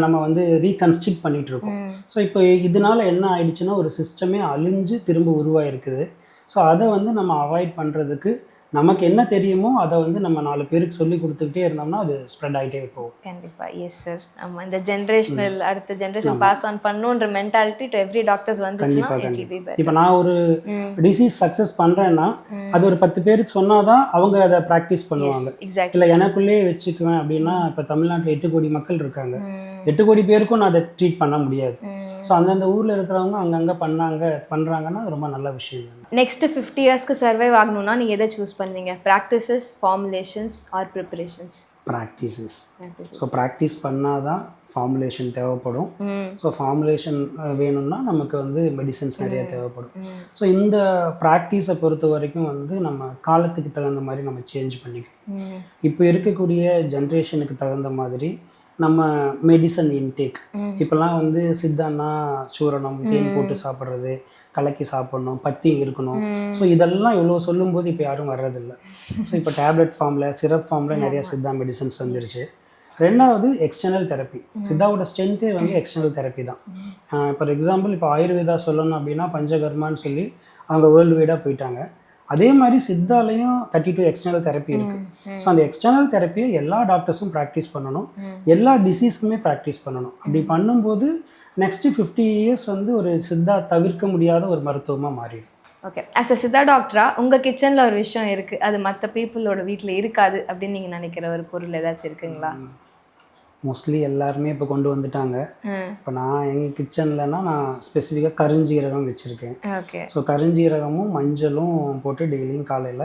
நம்ம வந்து ரீகன்ஸ்ட்ரக்ட் பண்ணிகிட்ருக்கோம். ஸோ இப்போ இதனால் என்ன ஆயிடுச்சுன்னா ஒரு சிஸ்டமே அழிஞ்சு திரும்ப உருவாயிருக்குது. ஸோ அதை வந்து நம்ம அவாய்ட் பண்ணுறதுக்கு நமக்கு என்ன தெரியுமோ அதை வந்து நம்ம 4 பேருக்கு சொல்லி கொடுத்துக்கிட்டே இருந்தோம்னா அது ஸ்ப்ரெட் ஆகிட்டே போகும். கண்டிப்பாக. Yes sir. ஆமாம், இந்த ஜென்ரேஷனல் அடுத்த ஜென்ரேஷன் பாஸ் ஆன் பண்ணுன்ற மென்டாலிட்டி டு எவ்ரி டாக்டர்ஸ் வந்துச்சுன்னா இப்போ நான் ஒரு டிசீஸ் சக்ஸஸ் பண்ணுறேன்னா அது ஒரு 10 பேருக்கு சொன்னால் தான் அவங்க அதை ப்ராக்டிஸ் பண்ணுவாங்க. இல்லை எனக்குள்ளேயே வச்சுக்குவேன் அப்படின்னா இப்போ தமிழ்நாட்டில் 8 கோடி மக்கள் இருக்காங்க. 8 கோடி பேருக்கும் நான் அதை ட்ரீட் பண்ண முடியாது. ஸோ அந்தந்த ஊரில் இருக்கிறவங்க அங்கங்கே பண்ணுறாங்கன்னா ரொம்ப நல்ல விஷயம். நெக்ஸ்ட் 50 இயர்ஸ்க்கு சர்வைவ் ஆகணும்னா நீங்கள் எதை சூஸ் பண்ணுவீங்க? Practices, formulations or preparations? Practices. So practice பண்ணால் தான் ஃபார்முலேஷன் தேவைப்படும். ஸோ ஃபார்முலேஷன் வேணும்னா நமக்கு வந்து மெடிசன்ஸ் நிறைய தேவைப்படும். ஸோ இந்த ப்ராக்டிஸை பொறுத்த வரைக்கும் வந்து நம்ம காலத்துக்கு தகுந்த மாதிரி நம்ம சேஞ்ச் பண்ணிக்கணும். இப்போ இருக்கக்கூடிய ஜென்ரேஷனுக்கு தகுந்த மாதிரி நம்ம மெடிசன் இன்டேக் இப்போல்லாம் வந்து சித்தான்னா சூரணம், தேன் போட்டு சாப்பிட்றது, கலக்கி சாப்பிட்ணும், பத்தி இருக்கணும். ஸோ இதெல்லாம் இவ்வளோ சொல்லும்போது இப்போ யாரும் வர்றதில்லை. ஸோ இப்போ டேப்லெட் ஃபார்மில், சிரப் ஃபார்மில் நிறைய சித்தா மெடிசன்ஸ் வந்துருச்சு. ரெண்டாவது எக்ஸ்டர்னல் தெரப்பி. சித்தாவோட ஸ்ட்ரென்த்தே வந்து எக்ஸ்டர்னல் தெரப்பி தான். ஃபார் எக்ஸாம்பிள் இப்போ ஆயுர்வேதா சொல்லணும் அப்படின்னா பஞ்சகர்மான்னு சொல்லி அவங்க வேர்ல்டு வைடாக போயிட்டாங்க. அதே மாதிரி சித்தாலையும் 32 எக்ஸ்டர்னல் தெரப்பி இருக்குது. ஸோ அந்த எக்ஸ்டர்னல் தெரப்பியை எல்லா டாக்டர்ஸும் ப்ராக்டிஸ் பண்ணணும், எல்லா டிசீஸ்க்குமே ப்ராக்டிஸ் பண்ணணும். அப்படி பண்ணும்போது நெக்ஸ்ட்டு 50 இயர்ஸ் வந்து ஒரு சித்தா தவிர்க்க முடியாத ஒரு மருத்துவமாக மாறிடும். ஓகே, ஆஸ் அ சித்தா டாக்டராக உங்கள் கிச்சனில் ஒரு விஷயம் இருக்குது, அது மற்ற பீப்புளோட வீட்டில் இருக்காது அப்படின்னு நீங்கள் நினைக்கிற ஒரு பொருள் ஏதாச்சும் இருக்குங்களா? மோஸ்ட்லி எல்லாருமே இப்போ கொண்டு வந்துட்டாங்க. இப்போ நான் எங்கள் கிச்சன்லன்னா நான் ஸ்பெசிஃபிக்காக கருஞ்சீரகம் வச்சுருக்கேன். ஓகே. ஸோ கருஞ்சீரகமும் மஞ்சளும் போட்டு டெய்லியும் காலையில்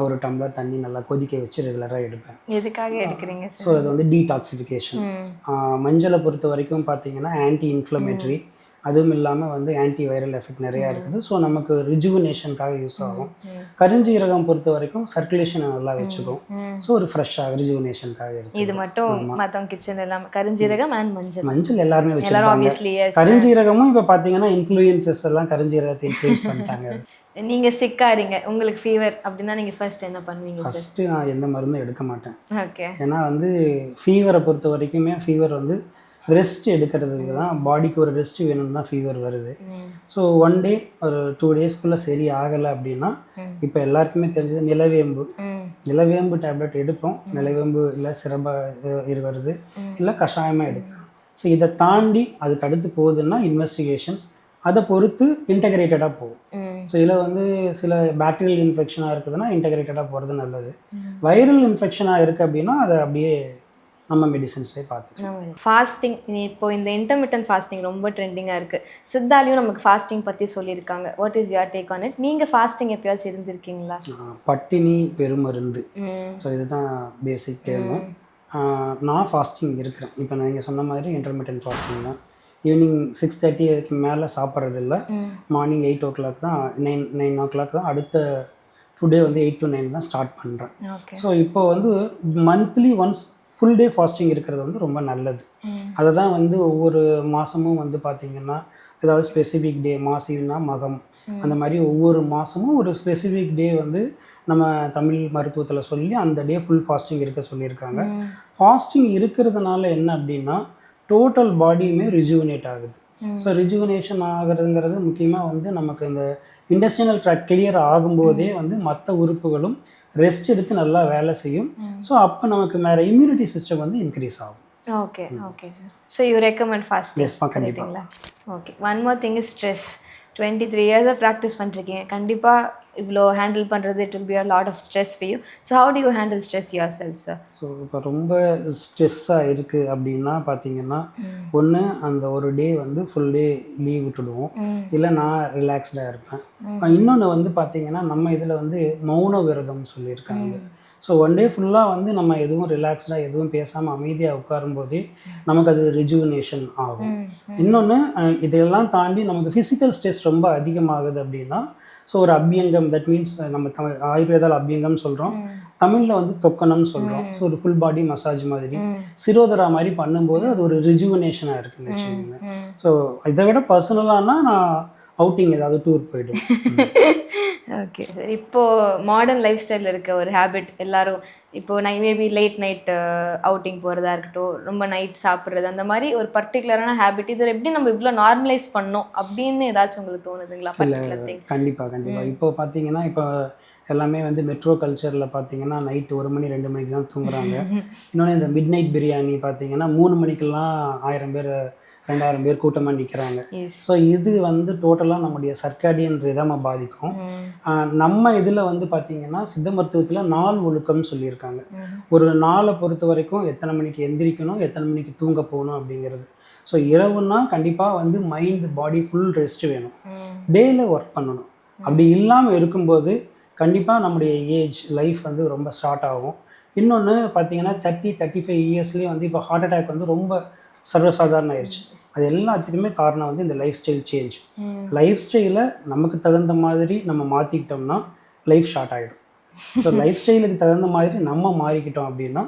ஒரு டம்ளர் தண்ணி நல்லா கொதிக்க வச்சு ரெகுலராக எடுப்பேன். எதுக்காக எடுக்கிறீங்க? ஸோ அது வந்து டீடாக்சிஃபிகேஷன். மஞ்சளை பொறுத்த வரைக்கும் பார்த்தீங்கன்னா ஆன்டி இன்ஃப்ளமேட்ரி, அதுவும் இல்லாமல் வந்து ஆன்டி வைரல் எஃபெக்ட் நிறையா இருக்குது. ஸோ நமக்கு ரிஜுவினேஷனுக்காக யூஸ் ஆகும். கருஞ்சீரகம் பொறுத்த வரைக்கும் சர்க்குலேஷனை நல்லா வச்சுக்கும். ஸோ ஒரு ஃப்ரெஷ்ஷாக ரிஜுவினேஷனுக்காக இருக்குது. இது மட்டும் மற்றவங்க கிச்சன் எல்லாமே கருஞ்சீரகம் அண்ட் மஞ்சள் எல்லாருமே வச்சுருக்காங்க. கருஞ்சீரகமும் இப்போ பார்த்தீங்கன்னா இன்ஃப்ளூயன்சஸ் எல்லாம் கருஞ்சீரகத்தை இன்ஃப்ளூயன்ஸ் பண்ணிட்டாங்க. நீங்கள் சிக்காரிங்க, உங்களுக்கு ஃபீவர் அப்படின்னா நீங்கள் ஃபர்ஸ்ட் என்ன பண்ணுவீங்க? ஃபஸ்ட்டு நான் எந்த மருந்தும் எடுக்க மாட்டேன். ஓகே. ஏன்னா வந்து ஃபீவரை பொறுத்த வரைக்குமே ஃபீவர் வந்து ரெஸ்ட் எடுக்கிறதுக்கு தான், பாடிக்கு ஒரு ரெஸ்ட் வேணும்னு தான் ஃபீவர் வருது. ஸோ 1 டே ஒரு 2 டேஸ்க்குள்ளே சரி ஆகலை அப்படின்னா இப்போ எல்லாருக்குமே தெரிஞ்சது நிலவேம்பு டேப்லெட் எடுப்போம். நிலவேம்பு இல்லை சிரப வருது, இல்லை கஷாயமாக எடுக்கலாம். ஸோ இதை தாண்டி அதுக்கு அடுத்து போகுதுன்னா இன்வெஸ்டிகேஷன்ஸ், அதை பொறுத்து இன்டகிரேட்டடாக போகும். ஸோ இதில் வந்து சில பேக்டீரியல் இன்ஃபெக்ஷனாக இருக்குதுன்னா இன்டகிரேட்டடாக போகிறது நல்லது. வைரல் இன்ஃபெக்ஷனாக இருக்குது அப்படின்னா அதை அப்படியே நம்ம மெடிசன்ஸே பார்த்துக்கலாம். ஃபாஸ்டிங், இப்போ இந்த இன்டர்மிட்டன்ட் ஃபாஸ்டிங் ரொம்ப ட்ரெண்டிங்காக இருக்குது. சித்தாலையும் நமக்கு ஃபாஸ்டிங் பற்றி சொல்லியிருக்காங்க. What is your take on it? நீங்கள் ஃபாஸ்டிங் எப்பயாச்சும் இருந்திருக்கீங்களா? பட்டினி பெருமருந்து, ஸோ இதுதான் பேசிக் டேர்மு. நான் ஃபாஸ்டிங் இருக்கிறேன். இப்போ நீங்கள் சொன்ன மாதிரி இன்டர்மிட்டன்ட் ஃபாஸ்டிங் தான். ஈவினிங் 6:30 மேலே சாப்பிட்றதில்ல. மார்னிங் 8 o'clock தான், 9 o'clock தான் அடுத்த ஃபுட்டே வந்து 8 to 9 தான் ஸ்டார்ட் பண்ணுறேன். ஸோ இப்போ வந்து monthly once full day fasting இருக்கிறது வந்து ரொம்ப நல்லது. அதை தான் வந்து ஒவ்வொரு மாதமும் வந்து பார்த்திங்கன்னா ஏதாவது ஸ்பெசிஃபிக் டே, மாசினா மகம், அந்த மாதிரி ஒவ்வொரு மாதமும் ஒரு ஸ்பெசிஃபிக் டே வந்து நம்ம தமிழ் மருத்துவத்தில் சொல்லி அந்த டே ஃபுல் ஃபாஸ்டிங் இருக்க சொல்லியிருக்காங்க. ஃபாஸ்டிங் இருக்கிறதுனால என்ன அப்படின்னா டோட்டல் பாடியுமே ரிஜுவினேட் ஆகுது. ஸோ ரிஜுவனேஷன் ஆகிறதுங்கிறது முக்கியமாக வந்து நமக்கு இந்த இண்டஸ்ட்ரியல் ட்ராக் கிளியர் ஆகும்போதே வந்து மற்ற உறுப்புகளும் ரெஸ்ட் எடுத்து நல்லா வேலை செய்யும். ஸோ அப்போ நமக்கு வேறு இம்யூனிட்டி சிஸ்டம் வந்து இன்க்ரீஸ் ஆகும். Okay okay sir. So you recommend fasting? Yes கண்டிப்பாக. Okay. One more thing is stress. 23 இயர்ஸாக ப்ராக்டிஸ் பண்ணிருக்கீங்க. கண்டிப்பாக இவ்வளோ ஹேண்டில் பண்ணுறது it will be a lot of stress for you. So how do you handle stress yourself sir? So இப்போ ரொம்ப ஸ்ட்ரெஸ்ஸாக இருக்குது அப்படின்னா பார்த்தீங்கன்னா, ஒன்று அந்த ஒரு டே வந்து ஃபுல் டே லீவ் விட்டுடுவோம், இல்லை நான் ரிலாக்ஸ்டாக இருப்பேன். இன்னொன்று வந்து பார்த்தீங்கன்னா, நம்ம இதில் வந்து மௌன விரதம் சொல்லியிருக்காங்க. ஸோ ஒன் டே ஃபுல்லாக வந்து நம்ம எதுவும் ரிலாக்ஸ்டாக எதுவும் பேசாமல் அமைதியாக உட்காரும்போதே நமக்கு அது ரிஜுவனேஷன் ஆகும். இன்னொன்று இதெல்லாம் தாண்டி நமக்கு ஃபிசிக்கல் ஸ்ட்ரெஸ் ரொம்ப அதிகமாகுது அப்படின்னா, ஸோ ஒரு அபியங்கம், தட் மீன்ஸ் நம்ம ஆயுர்வேதாவில் அபியங்கம் சொல்கிறோம், தமிழில் வந்து தொக்கணம்னு சொல்கிறோம். ஸோ ஒரு ஃபுல் பாடி மசாஜ் மாதிரி சிரோதரா மாதிரி பண்ணும்போது அது ஒரு ரிஜுவனேஷனாக இருக்குன்னு வச்சுக்கோங்க. ஸோ இதை விட பர்சனலானா நான் அவுட்டிங் ஏதாவது டூர் போய்டும். Okay sir. இப்போது மாடர்ன் லைஃப் ஸ்டைலில் இருக்க ஒரு ஹேபிட் எல்லாரும் இப்போது மேபி லேட் நைட் அவுட்டிங் போகிறதா இருக்கட்டும், ரொம்ப நைட் சாப்பிட்றது, அந்த மாதிரி ஒரு பர்டிகுலரான ஹேபிட் இதில் எப்படி நம்ம இவ்வளோ நார்மலைஸ் பண்ணோம் அப்படின்னு ஏதாச்சும் உங்களுக்கு தோணுதுங்களா? கண்டிப்பாக. இப்போ பார்த்தீங்கன்னா, இப்போ எல்லாமே வந்து மெட்ரோ கல்ச்சரில் பார்த்தீங்கன்னா நைட்டு 1 மணி 2 மணிக்கு தான் தூங்குறாங்க. இன்னொன்று இந்த மிட் நைட் பிரியாணி பார்த்தீங்கன்னா 3 மணிக்கெல்லாம் 1000 பேர் 2000 பேர் கூட்டமாக நிற்கிறாங்க. ஸோ இது வந்து டோட்டலாக நம்முடைய சர்க்காடியன் ரிதமை பாதிக்கும். நம்ம இதில் வந்து பார்த்திங்கன்னா சித்த மருத்துவத்தில் நாள் ஒழுக்கம்னு சொல்லியிருக்காங்க. ஒரு நாளை பொறுத்த வரைக்கும் எத்தனை மணிக்கு எந்திரிக்கணும், எத்தனை மணிக்கு தூங்க போகணும் அப்படிங்கிறது. ஸோ இரவுன்னா கண்டிப்பாக வந்து மைண்ட் பாடி ஃபுல் ரெஸ்ட் வேணும், டேயில் ஒர்க் பண்ணணும். அப்படி இல்லாமல் இருக்கும்போது கண்டிப்பாக நம்முடைய லைஃப் வந்து ரொம்ப ஸ்டார்ட் ஆகும். இன்னொன்று பார்த்திங்கன்னா 30-35 இயர்ஸ்லேயே வந்து இப்போ ஹார்ட் அட்டாக் வந்து ரொம்ப சர்வசாதாரணம் ஆயிடுச்சு. அது எல்லாத்துக்குமே காரணம் வந்து இந்த லைஃப் ஸ்டைல் சேஞ்ச். லைஃப் ஸ்டைலை நமக்கு தகுந்த மாதிரி நம்ம மாற்றிக்கிட்டோம்னா லைஃப் ஷார்ட் ஆகிடும். ஸோ லைஃப் ஸ்டைலுக்கு தகுந்த மாதிரி நம்ம மாறிக்கிட்டோம் அப்படின்னா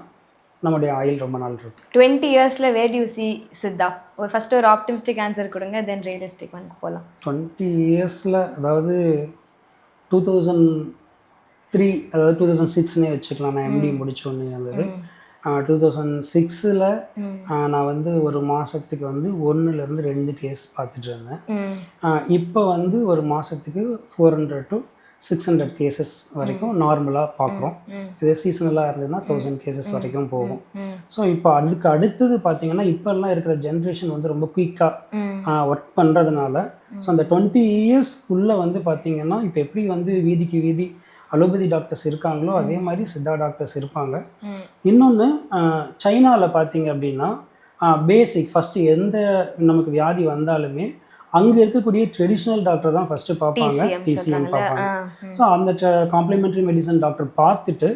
நம்முடைய ஆயுள் ரொம்ப நாள் இருக்கும். 20 இயர்ஸில் வேர் டு யூ see சித்தா? ஃபஸ்ட்டு ஒரு ஆப்டிமிஸ்டிக் ஆன்சர் கொடுங்க, தென் ரியலிஸ்டிக் வந்து போகலாம். 20 இயர்ஸில் அதாவது 2003 அதாவது 2006னே வச்சுக்கலாம். நான் எம்டி முடிச்சோன்னு இருந்தது. 2006ல் நான் வந்து ஒரு மாதத்துக்கு வந்து 1லேருந்து 2 கேஸ் பார்த்துட்டு இருந்தேன். இப்போ வந்து ஒரு மாதத்துக்கு 400 to 600 கேசஸ் வரைக்கும் நார்மலாக பார்க்குறோம். இது சீசனலாக இருந்ததுன்னா 1000 கேசஸ் வரைக்கும் போகும். ஸோ இப்போ அதுக்கு அடுத்தது பார்த்தீங்கன்னா இப்போல்லாம் இருக்கிற ஜென்ரேஷன் வந்து ரொம்ப குயிக்காக ஒர்க் பண்ணுறதுனால ஸோ அந்த 20 இயர்ஸ்க்குள்ளே வந்து பார்த்திங்கன்னா இப்போ எப்படி வந்து வீதிக்கு வீதி அலோபதி டாக்டர்ஸ் இருக்காங்களோ அதே மாதிரி சித்தா டாக்டர்ஸ் இருப்பாங்க. இன்னொன்று சைனாவில் பார்த்தீங்க அப்படின்னா பேசிக் ஃபஸ்ட்டு எந்த நமக்கு வியாதி வந்தாலுமே அங்கே இருக்கக்கூடிய ட்ரெடிஷ்னல் டாக்டர் தான் ஃபஸ்ட்டு பார்ப்பாங்க, டிசிஎம் பார்ப்பாங்க. ஸோ அந்த காம்ப்ளிமெண்ட்ரி மெடிசன் டாக்டர் பார்த்துட்டு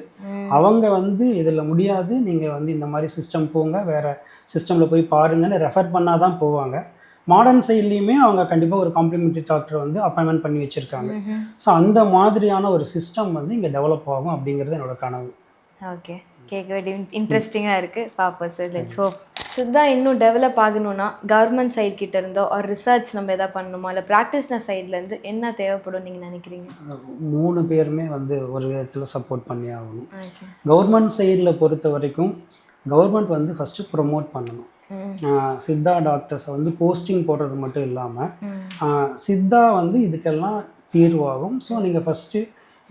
அவங்க வந்து இதில் முடியாது, நீங்கள் வந்து இந்த மாதிரி சிஸ்டம் போங்க, வேறு சிஸ்டமில் போய் பாருங்கன்னு ரெஃபர் பண்ணால் தான் போவாங்க. மாடர்ன் சைட்லேயுமே அவங்க கண்டிப்பாக ஒரு காம்ப்ளிமெண்ட்ரி டாக்டர் வந்து அப்பாயின்மெண்ட் பண்ணி வச்சுருக்காங்க. ஸோ அந்த மாதிரியான ஒரு சிஸ்டம் வந்து இங்கே டெவலப் ஆகும் அப்படிங்கிறது என்னோட கனவு. ஓகே, கேட்க இன்ட்ரெஸ்டிங்காக இருக்குது. பார்ப்போம் சார், லெட்ஸ் ஹோப். சித்தா இன்னும் டெவலப் ஆகணும்னா கவர்மெண்ட் சைட் கிட்ட இருந்தோ ஒரு ரிசர்ச் நம்ம எதாவது பண்ணணுமா, இல்லை ப்ராக்டிஸ்னர் சைட்லேருந்து என்ன தேவைப்படும் நீங்கள் நினைக்கிறீங்க? 3 பேருமே வந்து ஒரு விதத்தில் சப்போர்ட் பண்ணி ஆகணும். கவர்மெண்ட் சைடில் பொறுத்த வரைக்கும் கவர்மெண்ட் வந்து ஃபஸ்ட்டு ப்ரொமோட் பண்ணணும். சித்தா டாக்டர்ஸை வந்து போஸ்டிங் போடுறது மட்டும் இல்லாமல் சித்தா வந்து இதுக்கெல்லாம் தீர்வாகும். ஸோ நீங்கள் ஃபஸ்ட்டு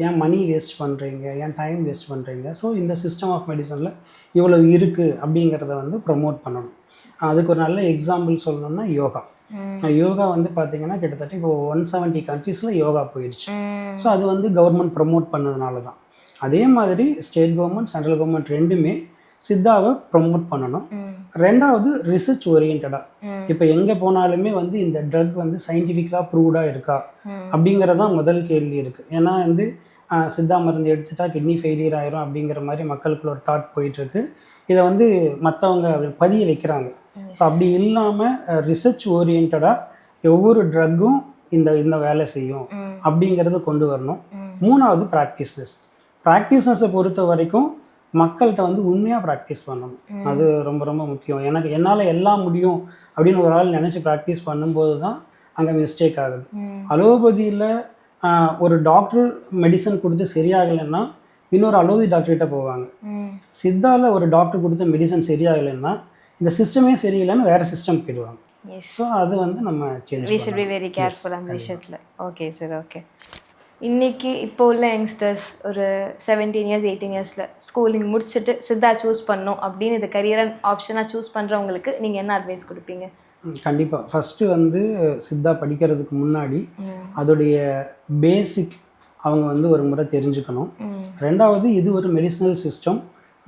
ஏன் மணி வேஸ்ட் பண்ணுறீங்க, ஏன் டைம் வேஸ்ட் பண்ணுறீங்க, ஸோ இந்த சிஸ்டம் ஆஃப் மெடிசனில் இவ்வளோ இருக்குது அப்படிங்கிறத வந்து ப்ரொமோட் பண்ணணும். அதுக்கு ஒரு நல்ல எக்ஸாம்பிள் சொல்லணும்னா யோகா வந்து பார்த்திங்கன்னா கிட்டத்தட்ட இப்போ 170 கண்ட்ரீஸில் யோகா போயிடுச்சு. ஸோ அது வந்து கவர்மெண்ட் ப்ரொமோட் பண்ணதுனால தான். அதே மாதிரி ஸ்டேட் கவர்மெண்ட் சென்ட்ரல் கவர்மெண்ட் ரெண்டுமே சித்தாவை ப்ரொமோட் பண்ணணும். ரெண்டாவது ரிசர்ச் ஓரியன்டாக இப்போ எங்கே போனாலுமே வந்து இந்த ட்ரக் வந்து சயின்டிஃபிக்கலாக ப்ரூவ்டாக இருக்கா அப்படிங்கிறதான் முதல் கேள்வி இருக்குது. ஏன்னா வந்து சித்தா மருந்து எடுத்துட்டா கிட்னி ஃபெயிலியர் ஆயிரும் அப்படிங்கிற மாதிரி மக்களுக்குள்ள ஒரு தாட் போயிட்டுருக்கு. இதை வந்து மற்றவங்க பதிய வைக்கிறாங்க. ஸோ அப்படி இல்லாமல் ரிசர்ச் ஓரியன்டாக ஒவ்வொரு ட்ரக்கும் இந்த வேலை செய்யும் அப்படிங்கிறத கொண்டு வரணும். மூணாவது ப்ராக்டிஸ்னஸை பொறுத்த வரைக்கும் மக்கள்கிட்ட வந்து உண்மையாக ப்ராக்டிஸ் பண்ணணும். அது ரொம்ப ரொம்ப முக்கியம். என்னால் எல்லாம் முடியும் அப்படின்னு ஒரு ஆள் நினச்சி ப்ராக்டிஸ் பண்ணும்போது தான் அங்கே மிஸ்டேக் ஆகுது. அலோபதியில் ஒரு டாக்டர் மெடிசன் கொடுத்து சரியாகலைன்னா இன்னொரு அலோபதி டாக்டர்கிட்ட போவாங்க. சித்தாவில் ஒரு டாக்டர் கொடுத்த மெடிசன் சரியாகலைன்னா இந்த சிஸ்டமே சரியில்லைன்னு வேறு சிஸ்டம் போயிடுவாங்க. எஸ் ஸோ அது வந்து நம்ம change we should be very careful அந்த விஷயத்தில். Okay sir, okay. இன்னைக்கு இப்போ உள்ள யங்ஸ்டர்ஸ் ஒரு 17 இயர்ஸ் 18 இயர்ஸில் ஸ்கூலிங் முடிச்சுட்டு சித்தா சூஸ் பண்ணணும் அப்படின்னு இது கரியர் ஆப்ஷனாக சூஸ் பண்ணுறவங்களுக்கு நீங்கள் என்ன அட்வைஸ் கொடுப்பீங்க? கண்டிப்பாக ஃபஸ்ட்டு வந்து சித்தா படிக்கிறதுக்கு முன்னாடி அதோடைய பேசிக் அவங்க வந்து ஒரு முறை தெரிஞ்சுக்கணும். ரெண்டாவது, இது ஒரு மெடிசனல் சிஸ்டம்,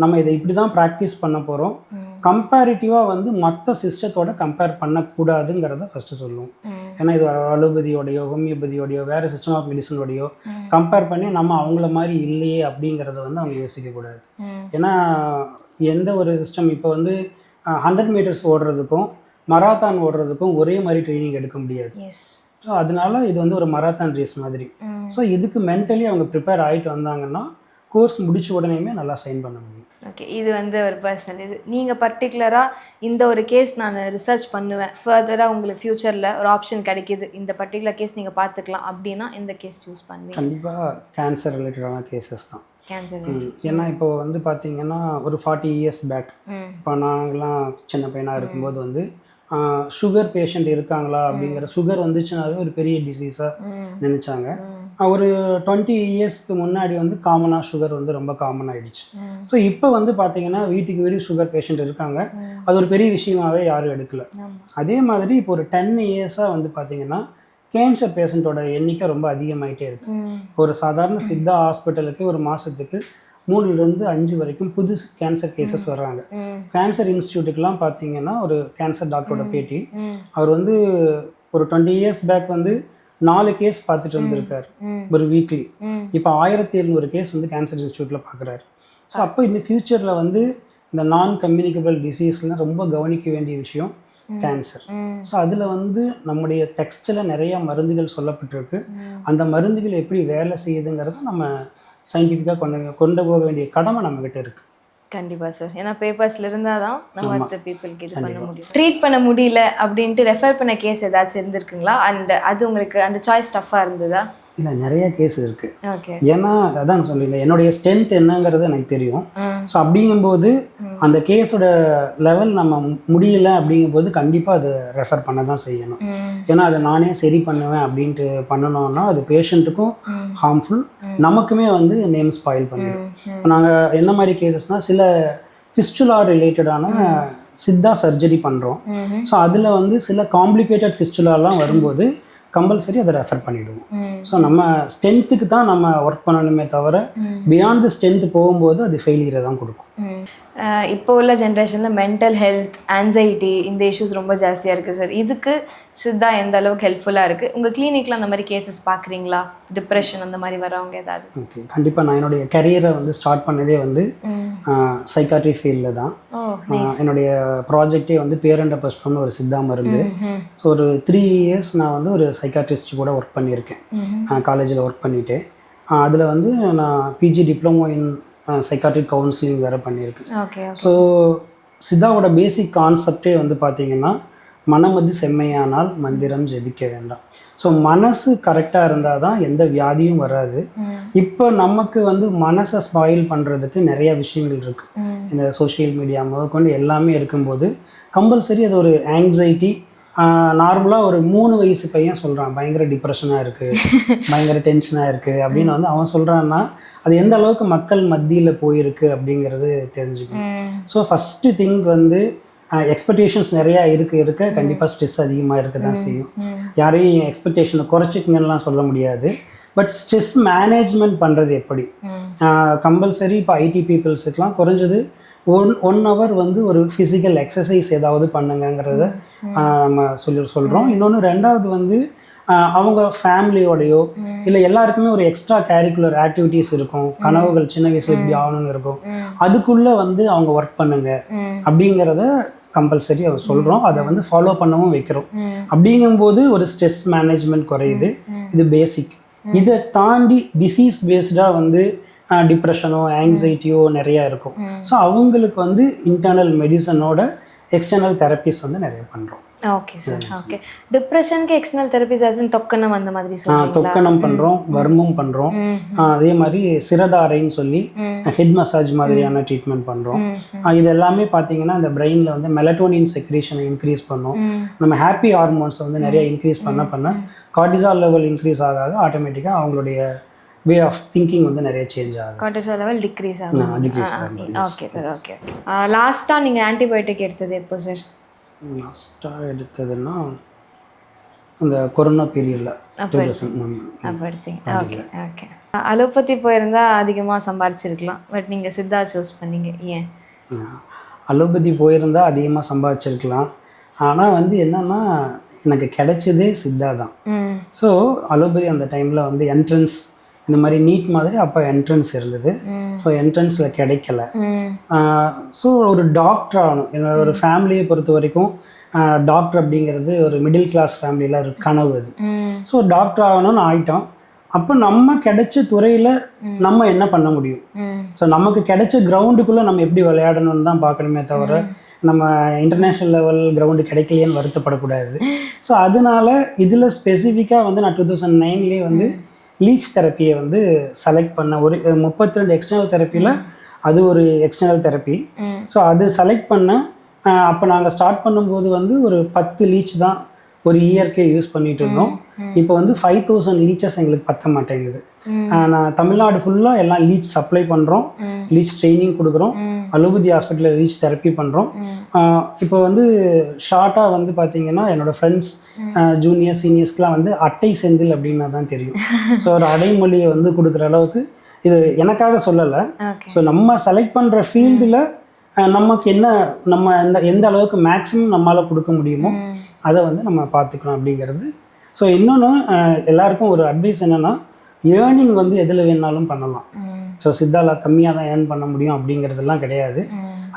நம்ம இதை இப்படி தான் ப்ராக்டிஸ் பண்ண போகிறோம். கம்பேரிட்டிவாக வந்து மற்ற சிஸ்டத்தோட கம்பேர் பண்ணக்கூடாதுங்கிறத ஃபஸ்ட்டு சொல்லுவோம். ஏன்னா இது அலோபதியோடையோ ஹோமியோபதியோடையோ வேறு சிஸ்டம் ஆஃப் மெடிசனோடையோ கம்பேர் பண்ணி நம்ம அவங்கள மாதிரி இல்லையே அப்படிங்கிறத வந்து அவங்க யோசிக்கக்கூடாது. ஏன்னா எந்த ஒரு சிஸ்டம் இப்போ வந்து 100 மீட்டர்ஸ் ஓடுறதுக்கும் மராத்தான் ஓடுறதுக்கும் ஒரே மாதிரி ட்ரைனிங் எடுக்க முடியாது. ஸோ அதனால இது வந்து ஒரு மராத்தான் ரேஸ் மாதிரி. ஸோ இதுக்கு மென்டலி அவங்க ப்ரிப்பேர் ஆகிட்டு வந்தாங்கன்னா கோர்ஸ் முடிச்ச உடனேயுமே நல்லா சைன் பண்ண முடியும். ஓகே, இது வந்து ஒரு பர்சனல் இது. நீங்கள் பர்டிகுலராக இந்த ஒரு கேஸ் நான் ரிசர்ச் பண்ணுவேன், ஃபர்தராக உங்களுக்கு ஃப்யூச்சரில் ஒரு ஆப்ஷன் கிடைக்கிது, இந்த பர்டிகுலர் கேஸ் நீங்கள் பார்த்துக்கலாம் அப்படின்னா இந்த கேஸ் சூஸ் பண்ணுவீங்க? கண்டிப்பாக கேன்சர் ரிலேட்டடான கேசஸ் தான். கேன்சர். ஏன்னா இப்போ வந்து பார்த்தீங்கன்னா ஒரு 40 இயர்ஸ் பேக், இப்போ நாங்களாம் சின்ன பையனாக இருக்கும்போது வந்து சுகர் பேஷண்ட் இருக்காங்களா அப்படிங்கிற, சுகர் வந்துச்சுனாவே ஒரு பெரிய டிசீஸாக நினச்சாங்க. ஒரு 20 இயர்ஸ்க்கு முன்னாடி வந்து காமனாக சுகர் வந்து ரொம்ப காமன் ஆகிடுச்சு. ஸோ இப்போ வந்து பார்த்தீங்கன்னா வீட்டுக்கு வீடு சுகர் பேஷண்ட் இருக்காங்க, அது ஒரு பெரிய விஷயமாகவே யாரும் எடுக்கலை. அதே மாதிரி இப்போ ஒரு 10 இயர்ஸாக வந்து பார்த்தீங்கன்னா கேன்சர் பேஷண்ட்டோட எண்ணிக்கை ரொம்ப அதிகமாகிட்டே இருக்குது. ஒரு சாதாரண சித்தா ஹாஸ்பிட்டலுக்கு ஒரு மாதத்துக்கு 3லேருந்து 5 வரைக்கும் புது கேன்சர் கேசஸ் வர்றாங்க. கேன்சர் இன்ஸ்டியூட்டுக்கெலாம் பார்த்தீங்கன்னா ஒரு கேன்சர் டாக்டரோட பேட்டி, அவர் வந்து ஒரு 20 இயர்ஸ் பேக் வந்து 4 கேஸ் பார்த்துட்டு இருந்திருக்காரு ஒரு வீக்லி. இப்போ 1700 கேஸ் வந்து கேன்சர் இன்ஸ்டியூட்டில் பார்க்குறாரு. ஸோ அப்போ இந்த ஃப்யூச்சரில் வந்து இந்த நான் கம்யூனிகபிள் டிசீஸ்லாம் ரொம்ப கவனிக்க வேண்டிய விஷயம் கேன்சர். ஸோ அதில் வந்து நம்முடைய டெக்ஸ்டில் நிறைய மருந்துகள் சொல்லப்பட்டிருக்கு. அந்த மருந்துகள் எப்படி வேலை செய்யுதுங்கிறத நம்ம சயின்டிஃபிக்காக கொண்டு போக வேண்டிய கடமை நம்மக்கிட்ட இருக்குது. கண்டிப்பாக சார், ஏன்னா பேப்பர்ஸில் இருந்தால் தான் நம்ம அடுத்த பீப்புளுக்கு இது பண்ண முடியும். ட்ரீட் பண்ண முடியல அப்படின்ட்டு ரெஃபர் பண்ண கேஸ் ஏதாச்சும் இருந்திருக்குங்களா? அண்ட் அது உங்களுக்கு அந்த சாய்ஸ் டஃப்பாக இருந்ததா? இல்லை, நிறைய கேஸ் இருக்குது. ஓகே, ஏன்னா அதான் சொல்லல, என்னுடைய ஸ்ட்ரென்த் என்னங்கிறது எனக்கு தெரியும். ஸோ அப்படிங்கும்போது அந்த கேஸோட லெவல் நம்ம முடியல அப்படிங்கும்போது கண்டிப்பாக அதை ரெஃபர் பண்ண தான் செய்யணும். ஏன்னா அதை நானே சரி பண்ணுவேன் அப்படின்ட்டு பண்ணணும்னா அது பேஷண்ட்டுக்கும் ஹார்ம்ஃபுல், நமக்குமே வந்து நேம் ஸ்பாயில் பண்ணிடும். இப்போ நாங்கள் என்ன மாதிரி கேசஸ்னால் சில ஃபிஸ்டுலா ரிலேட்டடான சித்தா சர்ஜரி பண்ணுறோம். ஸோ அதில் வந்து சில காம்ப்ளிகேட்டட் ஃபிஸ்டுலாலாம் வரும்போது கம்பல்சரி அதை ரெஃபர் பண்ணிவிடுவோம். ஸோ நம்ம ஸ்ட்ரென்த்துக்கு தான் நம்ம ஒர்க் பண்ணணுமே தவிர பியாண்ட் தி ஸ்ட்ரென்த் போகும்போது அது ஃபெயிலியரை தான் கொடுக்கும். இப்போ உள்ள ஜென்ரேஷனில் மென்டல் ஹெல்த், ஆன்சைட்டி இந்த இஷ்யூஸ் ரொம்ப ஜாஸ்தியாக இருக்குது சார். இதுக்கு சித்தா எந்த அளவுக்கு ஹெல்ப்ஃபுல்லாக இருக்குது? உங்கள் கிளினிக்கில் அந்த மாதிரி கேசஸ் பார்க்குறீங்களா? டிப்ரெஷன் அந்த மாதிரி வரவங்க ஏதாவது? ஓகே, கண்டிப்பாக. நான் என்னுடைய கரியரை வந்து ஸ்டார்ட் பண்ணதே வந்து சைக்காட்ரி ஃபீல்டில் தான். என்னுடைய ப்ராஜெக்டே வந்து பேரண்ட புஷ்பம்னு ஒரு சித்தா மருந்து. ஸோ ஒரு 3 இயர்ஸ் நான் வந்து ஒரு சைக்காட்ரிஸ்ட் கூட ஒர்க் பண்ணியிருக்கேன். காலேஜில் ஒர்க் பண்ணிவிட்டு அதில் வந்து நான் PG diploma in psychiatric counselling வேறு பண்ணியிருக்கேன். ஸோ சித்தாவோட பேசிக் கான்செப்டே வந்து பார்த்திங்கன்னா மனமது செம்மையானால் மந்திரம் ஜெபிக்க வேண்டாம். ஸோ மனசு கரெக்டாக இருந்தால் தான் எந்த வியாதியும் வராது. இப்போ நமக்கு வந்து மனசை ஸ்பாயில் பண்ணுறதுக்கு நிறைய விஷயங்கள் இருக்குது. இந்த சோஷியல் மீடியா முதற்கொண்டு எல்லாமே இருக்கும்போது கம்பல்சரி அது ஒரு ஆங்ஸைட்டி. நார்மலாக ஒரு 3 வயசு பையன் சொல்கிறான் பயங்கர டிப்ரெஷனாக இருக்குது, பயங்கர டென்ஷனாக இருக்குது அப்படின்னு வந்து அவன் சொல்கிறான்னா அது எந்த அளவுக்கு மக்கள் மத்தியில் போயிருக்கு அப்படிங்கிறது தெரிஞ்சுக்கணும். ஸோ ஃபஸ்ட்டு திங் வந்து எக்ஸ்பெக்டேஷன்ஸ் நிறையா இருக்க கண்டிப்பாக ஸ்ட்ரெஸ் அதிகமாக இருக்க தான் செய்யும். யாரையும் எக்ஸ்பெக்டேஷனை குறைச்சிக்கங்கலாம் சொல்ல முடியாது. பட் ஸ்ட்ரெஸ் மேனேஜ்மெண்ட் பண்ணுறது எப்படி? கம்பல்சரி இப்போ ஐடி பீப்புள்ஸுக்கெலாம் குறைஞ்சது 1 hour வந்து ஒரு ஃபிசிக்கல் எக்ஸசைஸ் ஏதாவது பண்ணுங்கிறத நம்ம சொல்கிறோம். இன்னொன்று, ரெண்டாவது வந்து அவங்க ஃபேமிலியோடையோ இல்லை எல்லாருக்குமே ஒரு எக்ஸ்ட்ரா கேரிக்குலர் ஆக்டிவிட்டீஸ் இருக்கும். கனவுகள் சின்ன வயசுல இப்படி ஆகணும்னு இருக்கும். அதுக்குள்ளே வந்து அவங்க ஒர்க் பண்ணுங்க அப்படிங்கிறத கம்பல்சரி அவர் சொல்கிறோம். அதை வந்து ஃபாலோ பண்ணவும் வைக்கிறோம். அப்படிங்கும்போது ஒரு ஸ்ட்ரெஸ் மேனேஜ்மெண்ட் குறையுது. இது பேசிக். இதை தாண்டி டிசீஸ் பேஸ்டாக வந்து டிப்ரெஷனோ ஆங்ஸைட்டியோ நிறையா இருக்கும். ஸோ அவங்களுக்கு வந்து இன்டர்னல் மெடிசனோட எக்ஸ்டர்னல் தெரப்பிஸ் வந்து நிறைய பண்ணுறோம். Okay sir. ஓகே. டிப்ரெஷனுக்கு எக்ஸ்டர்னல் தெரப்பிஸ் ஆஸ் தொக்கனம் அந்த மாதிரி சொல்றீங்களா? தொக்கனம் பண்ணுறோம், வர்மம் பண்ணுறோம். அதே மாதிரி சிரதாரைன்னு சொல்லி ஹெட் மசாஜ் மாதிரியான ட்ரீட்மெண்ட் பண்ணுறோம். இது எல்லாமே பார்த்தீங்கன்னா இந்த பிரெயினில் வந்து மெலட்டோனின் செக்ரேஷனை இன்க்ரீஸ் பண்ணும். நம்ம ஹாப்பி ஹார்மோன்ஸை வந்து நிறைய இன்க்ரீஸ் பண்ண கார்டிசால் லெவல் இன்க்ரீஸ் ஆக அவட்டோமேட்டிக்காக அவங்களுடைய வே ஆஃப் திங்கிங் வந்து நிறைய சேஞ்ச் ஆகும். கார்டிசால் லெவல் டிக்ரீஸ் ஆகும். Okay sir. ஓகே. லாஸ்ட்டாக நீங்கள் ஆன்டிபயோட்டிக் எடுத்தது எப்போ சார்? லாஸ்ட்டாக எடுத்ததுன்னா அந்த கொரோனா பீரியடில் அப்போ எடுத்தீங்க. ஓகே. ஓகே. அலோபதி போயிருந்தா அதிகமாக சம்பாரிச்சிருக்கலாம், பட் நீங்கள் சித்தா சூஸ் பண்ணீங்க, ஏன்? அலோபதி போயிருந்தா அதிகமாக சம்பாதிச்சிருக்கலாம், ஆனால் வந்து என்னன்னா எனக்கு கிடைச்சதே சித்தா தான். ஸோ அலோபதி அந்த டைமில் வந்து என்ட்ரன்ஸ் இந்த மாதிரி நீட் மாதிரி அப்போ என்ட்ரன்ஸ் இருந்தது. ஸோ என்ட்ரன்ஸில் கிடைக்கல. ஸோ ஒரு டாக்டர் ஆகணும், என்னோட ஒரு ஃபேமிலியை பொறுத்த வரைக்கும் டாக்டர் அப்படிங்கிறது ஒரு மிடில் கிளாஸ் ஃபேமிலியில் ஒரு கனவு அது. ஸோ டாக்டர் ஆகணும்னு ஆகிட்டோம். அப்போ நம்ம கிடைச்ச துறையில் நம்ம என்ன பண்ண முடியும்? ஸோ நமக்கு கிடைச்ச கிரவுண்டுக்குள்ளே நம்ம எப்படி விளையாடணும்னு தான் பார்க்கணுமே தவிர நம்ம இன்டர்நேஷ்னல் லெவல் கிரவுண்டு கிடைக்கலையேன்னு வருத்தப்படக்கூடாது. ஸோ அதனால இதில் ஸ்பெசிஃபிக்காக வந்து நான் 2009 வந்து லீச் தெரப்பியை வந்து செலக்ட் பண்ண. ஒரு 32 எக்ஸ்டர்னல் தெரப்பியில் அது ஒரு எக்ஸ்டர்னல் தெரப்பி. ஸோ அது செலக்ட் பண்ண. அப்போ நாங்கள் ஸ்டார்ட் பண்ணும்போது வந்து ஒரு 10 லீச் தான் ஒரு இயர்க்கே யூஸ் பண்ணிட்டு இருந்தோம். இப்போ வந்து 5000 லீச்சஸ் எங்களுக்கு பத்த மாட்டேங்குது. நான் தமிழ்நாடு ஃபுல்லாக எல்லாம் லீச் சப்ளை பண்ணுறோம், லீச் ட்ரைனிங் கொடுக்குறோம், அலோபதி ஹாஸ்பிட்டலில் லீச் தெரப்பி பண்ணுறோம். இப்போ வந்து ஷார்ட்டாக வந்து பார்த்தீங்கன்னா என்னோடய ஃப்ரெண்ட்ஸ் ஜூனியர் சீனியர்ஸ்க்கெலாம் வந்து அட்டை செந்தில் அப்படின்னா தான் தெரியும். ஸோ ஒரு அடைமொழியை வந்து கொடுக்குற அளவுக்கு இது எனக்காக சொல்லலை. ஸோ நம்ம செலக்ட் பண்ணுற ஃபீல்டில் நமக்கு என்ன நம்ம எந்த அளவுக்கு மேக்ஸிமம் நம்மளால் கொடுக்க முடியுமோ அதை வந்து நம்ம பார்த்துக்கணும் அப்படிங்கிறது. ஸோ இன்னொன்று எல்லாருக்கும் ஒரு அட்வைஸ் என்னென்னா, ஏர்னிங் வந்து எதில் வேணாலும் பண்ணலாம். ஸோ சித்தால கம்மியாக தான் ஏர்ன் பண்ண முடியும் அப்படிங்கிறதெல்லாம் கிடையாது.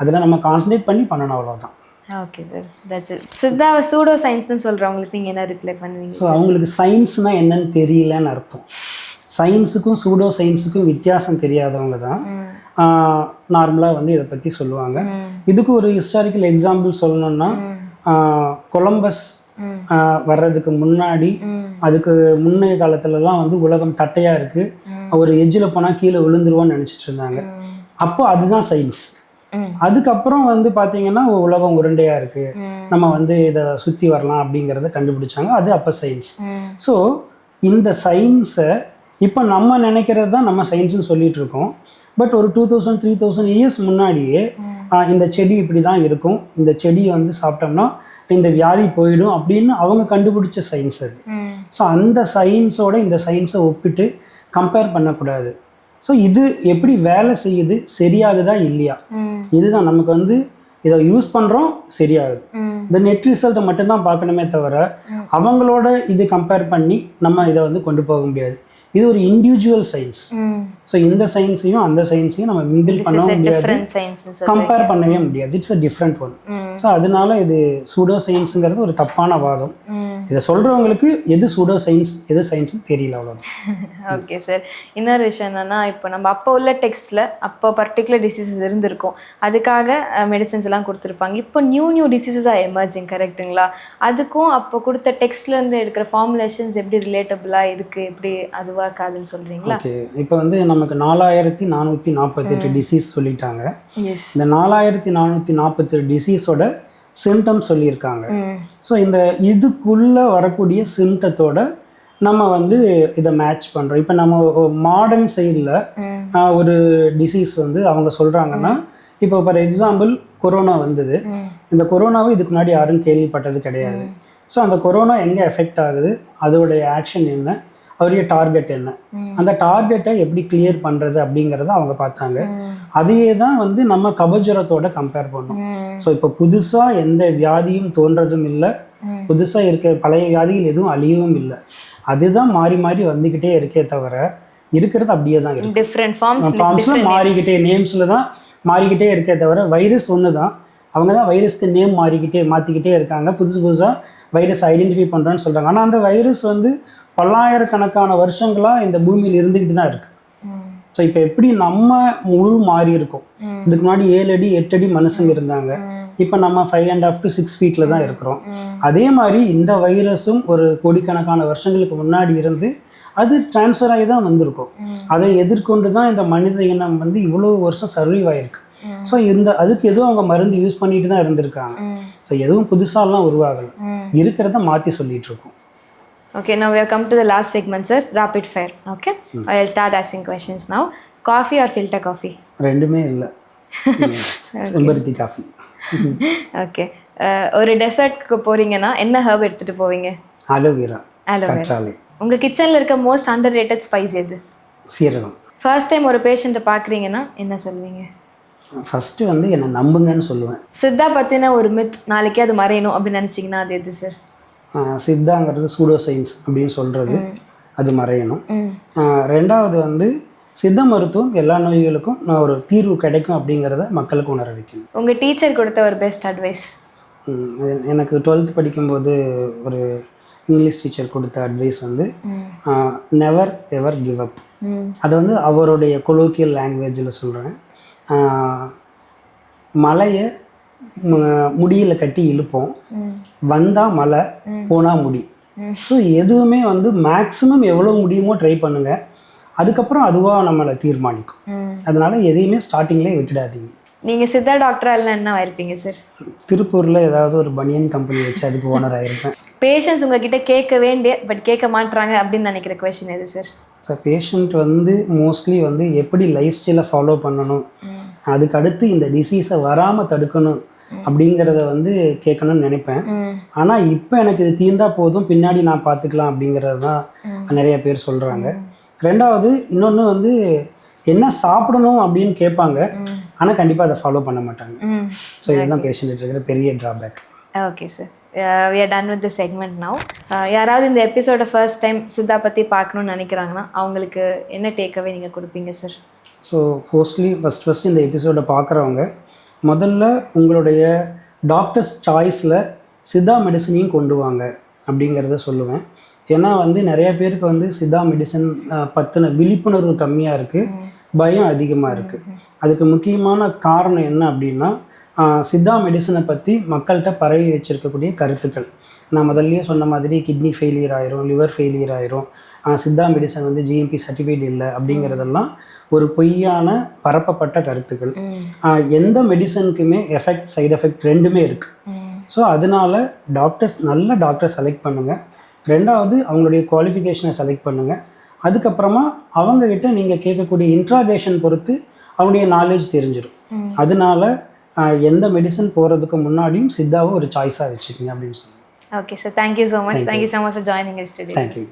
அதில் நம்ம கான்சன்ட்ரேட் பண்ணி பண்ணணும், அவ்வளோதான். Okay sir, that's it. சித்தாவை சூடோ சயின்ஸ்னு சொல்கிறவங்களுக்கு நீங்கள் என்ன ரிப்ளை பண்ணுவீங்க? ஸோ அவங்களுக்கு சயின்ஸ்னால் என்னன்னு தெரியலன்னு அர்த்தம். சயின்ஸுக்கும் சூடோ சயின்ஸுக்கும் வித்தியாசம் தெரியாதவங்க தான் நார்மலாக வந்து இதை பற்றி சொல்லுவாங்க. இதுக்கு ஒரு ஹிஸ்டாரிக்கல் எக்ஸாம்பிள் சொல்லணும்னா, கொலம்பஸ் வர்றதுக்கு முன்னாடி அதுக்கு முன்னைய காலத்துலலாம் வந்து உலகம் தட்டையாக இருக்குது, ஒரு எஜ்ஜில் போனால் கீழே விழுந்துருவோன்னு நினச்சிட்டு இருந்தாங்க. அப்போ அதுதான் சயின்ஸ். அதுக்கப்புறம் வந்து பார்த்தீங்கன்னா உலகம் உருண்டையாக இருக்குது, நம்ம வந்து இதை சுற்றி வரலாம் அப்படிங்கிறத கண்டுபிடிச்சாங்க. அது அப்போ சயின்ஸ். ஸோ இந்த சயின்ஸை இப்போ நம்ம நினைக்கிறது தான் நம்ம சயின்ஸ்னு சொல்லிட்டு இருக்கோம். பட் ஒரு 2000-3000 இயர்ஸ் முன்னாடியே இந்த செடி இப்படி தான் இருக்கும், இந்த செடியை வந்து சாப்பிட்டோம்னா இந்த வியாதி போயிடும் அப்படின்னு அவங்க கண்டுபிடிச்ச சயின்ஸ் அது. ஸோ அந்த சயின்ஸோட இந்த சயின்ஸை ஒப்பிட்டு கம்பேர் பண்ணக்கூடாது. ஸோ இது எப்படி வேலை செய்யுது, சரியாகுதா இல்லையா, இதுதான் நமக்கு வந்து இதை யூஸ் பண்ணுறோம் சரியாகுது. இந்த நெட் ரிசல்ட்டை மட்டும்தான் பார்க்கணுமே தவிர அவங்களோட இது கம்பேர் பண்ணி நம்ம இதை வந்து கொண்டு போக முடியாது. இது ஒரு இண்டிவிஜுவல் சயின்ஸ். ஸோ இந்த சயின்ஸையும் அந்த சயின்ஸையும் நம்ம மிங்கிள் பண்ணவும் முடியாது, கம்பேர் பண்ணவே முடியாது. It's a different one. So அதனால இது சூடோ சயின்ஸுங்கிறது ஒரு தப்பான வாதம். இதை சொல்கிறவங்களுக்கு எது சூடோ சயின்ஸ் எது சயின்ஸ்னு தெரியல, அவ்வளோதான். Okay sir. இன்னொரு விஷயம் என்னென்னா, இப்போ நம்ம அப்போ உள்ள டெக்ஸ்ட்டில் அப்போ பர்டிகுலர் டிசீசஸ் இருந்திருக்கும், அதுக்காக மெடிசன்ஸ் எல்லாம் கொடுத்துருப்பாங்க. இப்போ நியூ டிசீசஸாக எமர்ஜிங், கரெக்டுங்களா? அதுக்கும் அப்போ கொடுத்த டெக்ஸ்ட்லேருந்து எடுக்கிற ஃபார்முலேஷன்ஸ் எப்படி ரிலேட்டபுளாக இருக்குது, எப்படி அதுவாக இருக்காதுன்னு சொல்கிறீங்களா? ஓகே. இப்போ வந்து நமக்கு 4448 டிசீஸ் சொல்லிட்டாங்க. இந்த 4448 டிசீஸோட சிம்டம்ஸ் சொல்லியிருக்காங்க. ஸோ இந்த இதுக்குள்ளே வரக்கூடிய சிம்டத்தோட நம்ம வந்து இதை மேட்ச் பண்ணுறோம். இப்போ நம்ம மாடர்ன் சைடில் ஒரு டிசீஸ் வந்து அவங்க சொல்கிறாங்கன்னா, இப்போ ஃபார் எக்ஸாம்பிள் கொரோனா வந்தது. இந்த கொரோனாவை இதுக்கு முன்னாடி யாரும் கேள்விப்பட்டது கிடையாது. ஸோ அந்த கொரோனா எங்கே எஃபெக்ட் ஆகுது, அதோடைய ஆக்ஷன் என்ன, அவருடைய டார்கெட் என்ன, அந்த டார்கெட்டை எப்படி கிளியர் பண்ணுறது அப்படிங்கிறத அவங்க பார்த்தாங்க. அதையே தான் வந்து நம்ம கபஜுரத்தோட கம்பேர் பண்ணோம். ஸோ இப்போ புதுசாக எந்த வியாதியும் தோன்றதும் இல்லை, புதுசாக இருக்க பழைய வியாதிகள் எதுவும் அழியவும் இல்லை. அதுதான் மாறி மாறி வந்துக்கிட்டே இருக்கே தவிர இருக்கிறது அப்படியே தான் இருக்கு. டிஃப்ரெண்ட் ஃபார்ம்ஸில் மாறிக்கிட்டே, நேம்ஸில் தான் மாறிக்கிட்டே இருக்கே தவிர வைரஸ் ஒன்று தான். அவங்க தான் வைரஸ்க்கு நேம் மாற்றிக்கிட்டே இருக்காங்க, புதுசாக வைரஸ் ஐடென்டிஃபை பண்ணுறோன்னு சொல்கிறாங்க. ஆனால் அந்த வைரஸ் வந்து பல்லாயிரக்கணக்கான வருஷங்களாக இந்த பூமியில் இருந்துக்கிட்டு தான் இருக்குது. ஸோ இப்போ எப்படி நம்ம மாறி இருக்கோம், இதுக்கு முன்னாடி 7 அடி 8 அடி மனுஷங்க இருந்தாங்க, இப்போ நம்ம 5.5 to 6 ஃபீட்டில் தான் இருக்கிறோம். அதே மாதிரி இந்த வைரஸும் ஒரு கோடிக்கணக்கான வருஷங்களுக்கு முன்னாடி இருந்து அது டிரான்ஸ்ஃபர் ஆகி தான் வந்திருக்கும். அதை எதிர்கொண்டு தான் இந்த மனித இனம் வந்து இவ்வளோ வருஷம் சர்வைவ் ஆகிருக்கு. ஸோ அதுக்கு எதுவும் அவங்க மருந்து யூஸ் பண்ணிட்டு தான் இருந்திருக்காங்க. ஸோ எதுவும் புதுசாலாம் உருவாகலை, இருக்கிறத மாற்றி சொல்லிட்டு இருக்கோம். Okay, now we have come to the last segment, sir. Rapid fire. Okay, I'll start asking questions now. Coffee or filter coffee? ரெண்டுமே இல்லை, செம்பருத்தி காஃபி. ஓகே, ஒரு டெசர்ட்க்கு போறீங்கன்னா என்ன ஹர்ப் எடுத்துட்டு போவீங்க? அலோவேரா, கற்றாழை. உங்க கிச்சன்ல இருக்க மோஸ்ட் அண்டர் ரேட்டட் ஸ்பைஸ் எது? சீரகம். ஃபர்ஸ்ட் டைம் ஒரு பேஷண்ட்டை பார்க்குறீங்கன்னா என்ன சொல்வீங்க? ஃபஸ்ட்டு வந்து என்னை நம்புங்கன்னு சொல்லுவேன். சித்தா பற்றின ஒரு மித் நாளைக்கே அது மறையணும் அப்படின்னு நினச்சிங்கன்னா அது எது சார்? சித்தாங்கிறது சூடோ சயின்ஸ் அப்படின்னு சொல்கிறது, அது மறையணும். ரெண்டாவது வந்து சித்த மருத்துவம் எல்லா நோய்களுக்கும் ஒரு தீர்வு கிடைக்கும் அப்படிங்கிறத மக்களுக்கு உணர வைக்கணும். உங்கள் டீச்சர் கொடுத்த ஒரு பெஸ்ட் அட்வைஸ்? எனக்கு 12th படிக்கும்போது ஒரு இங்கிலீஷ் டீச்சர் கொடுத்த அட்வைஸ் வந்து நெவர் எவர் கிவ் அப். அது வந்து அவருடைய கொலோக்கியல் லாங்குவேஜில் சொல்கிறேன். மலையை முடியில் கட்டி இழுப்போம், வந்தால் மலை, போனால் முடி. ஸோ எதுவுமே வந்து மேக்ஸிமம் எவ்வளோ முடியுமோ ட்ரை பண்ணுங்கள், அதுக்கப்புறம் அதுவாக நம்மளை தீர்மானிக்கும். அதனால எதையுமே ஸ்டார்டிங்லேயே விட்டுடாதீங்க. நீங்கள் சித்தா டாக்டராக இல்லை என்ன ஆயிருப்பீங்க சார்? திருப்பூரில் ஏதாவது ஒரு பனியன் கம்பெனி வச்சு அதுக்கு ஓனர் ஆகிருப்பேன். பேஷண்ட்ஸ் உங்ககிட்ட கேட்க வேண்டிய பட் கேட்க மாட்டுறாங்க அப்படின்னு நினைக்கிற கொஸ்டின் எது சார்? சார், பேஷண்ட் வந்து மோஸ்ட்லி வந்து எப்படி லைஃப் ஸ்டைலை ஃபாலோ பண்ணணும், அதுக்கு அடுத்து இந்த டிசீஸை வராமல் தடுக்கணும் அப்படிங்கிறத வந்து கேட்கணும்னு நினைப்பேன். ஆனால் இப்போ எனக்கு இது தீர்ந்தா போதும், பின்னாடி நான் பார்த்துக்கலாம் அப்படிங்கிறது தான் நிறைய பேர் சொல்கிறாங்க. ரெண்டாவது இன்னொன்று வந்து என்ன சாப்பிடணும் அப்படின்னு கேட்பாங்க, ஆனால் கண்டிப்பாக அதை ஃபாலோ பண்ண மாட்டாங்க. ஸோ இதுதான் பேஷண்ட் இருக்கிற பெரிய drawback. Okay sir, we are done with the segment now. யாராவது இந்த எபிசோட ஃபர்ஸ்ட் டைம் சித்தா பற்றி பார்க்கணுன்னு நினைக்கிறாங்கன்னா அவங்களுக்கு என்ன டேக்அவே நீங்கள் கொடுப்பீங்க சார்? ஸோ ஃபர்ஸ்ட் இந்த எபிசோடை பார்க்குறவங்க முதல்ல உங்களுடைய டாக்டர்ஸ் சாய்ஸில் சித்தா மெடிசனையும் கொண்டு வாங்க அப்படிங்கிறத சொல்லுவேன். ஏன்னா வந்து நிறைய பேருக்கு வந்து சித்தா மெடிசன் பற்றின விழிப்புணர்வு கம்மியாக இருக்குது, பயம் அதிகமாக இருக்குது. அதுக்கு முக்கியமான காரணம் என்ன அப்படின்னா, சித்தா மெடிசனை பற்றி மக்கள்கிட்ட பரவி வச்சுருக்கக்கூடிய கருத்துக்கள். நான் முதல்லயே சொன்ன மாதிரி கிட்னி ஃபெயிலியர் ஆயிரும், லிவர் ஃபெயிலியர் ஆயிரும், சித்தா மெடிசன் வந்து GMP சர்டிஃபிகேட் இல்லை அப்படிங்கிறதெல்லாம் ஒரு பொய்யான பரப்பப்பட்ட கருத்துக்கள். எந்த மெடிசனுக்குமே சைடு எஃபெக்ட் ரெண்டுமே இருக்குது. ஸோ அதனால நல்ல டாக்டர் செலக்ட் பண்ணுங்கள். ரெண்டாவது அவங்களுடைய குவாலிஃபிகேஷனை செலக்ட் பண்ணுங்கள். அதுக்கப்புறமா அவங்கக்கிட்ட நீங்கள் கேட்கக்கூடிய இன்ட்ராகேஷன் பொறுத்து அவங்களுடைய நாலேஜ் தெரிஞ்சிடும். அதனால எந்த மெடிசன் போகிறதுக்கு முன்னாடியும் சித்தாவை ஒரு சாய்ஸாக வச்சுக்கோங்க அப்படின்னு சொல்லுங்கள். Okay, so thank you so much. Thank you so much for joining us today. Thank you.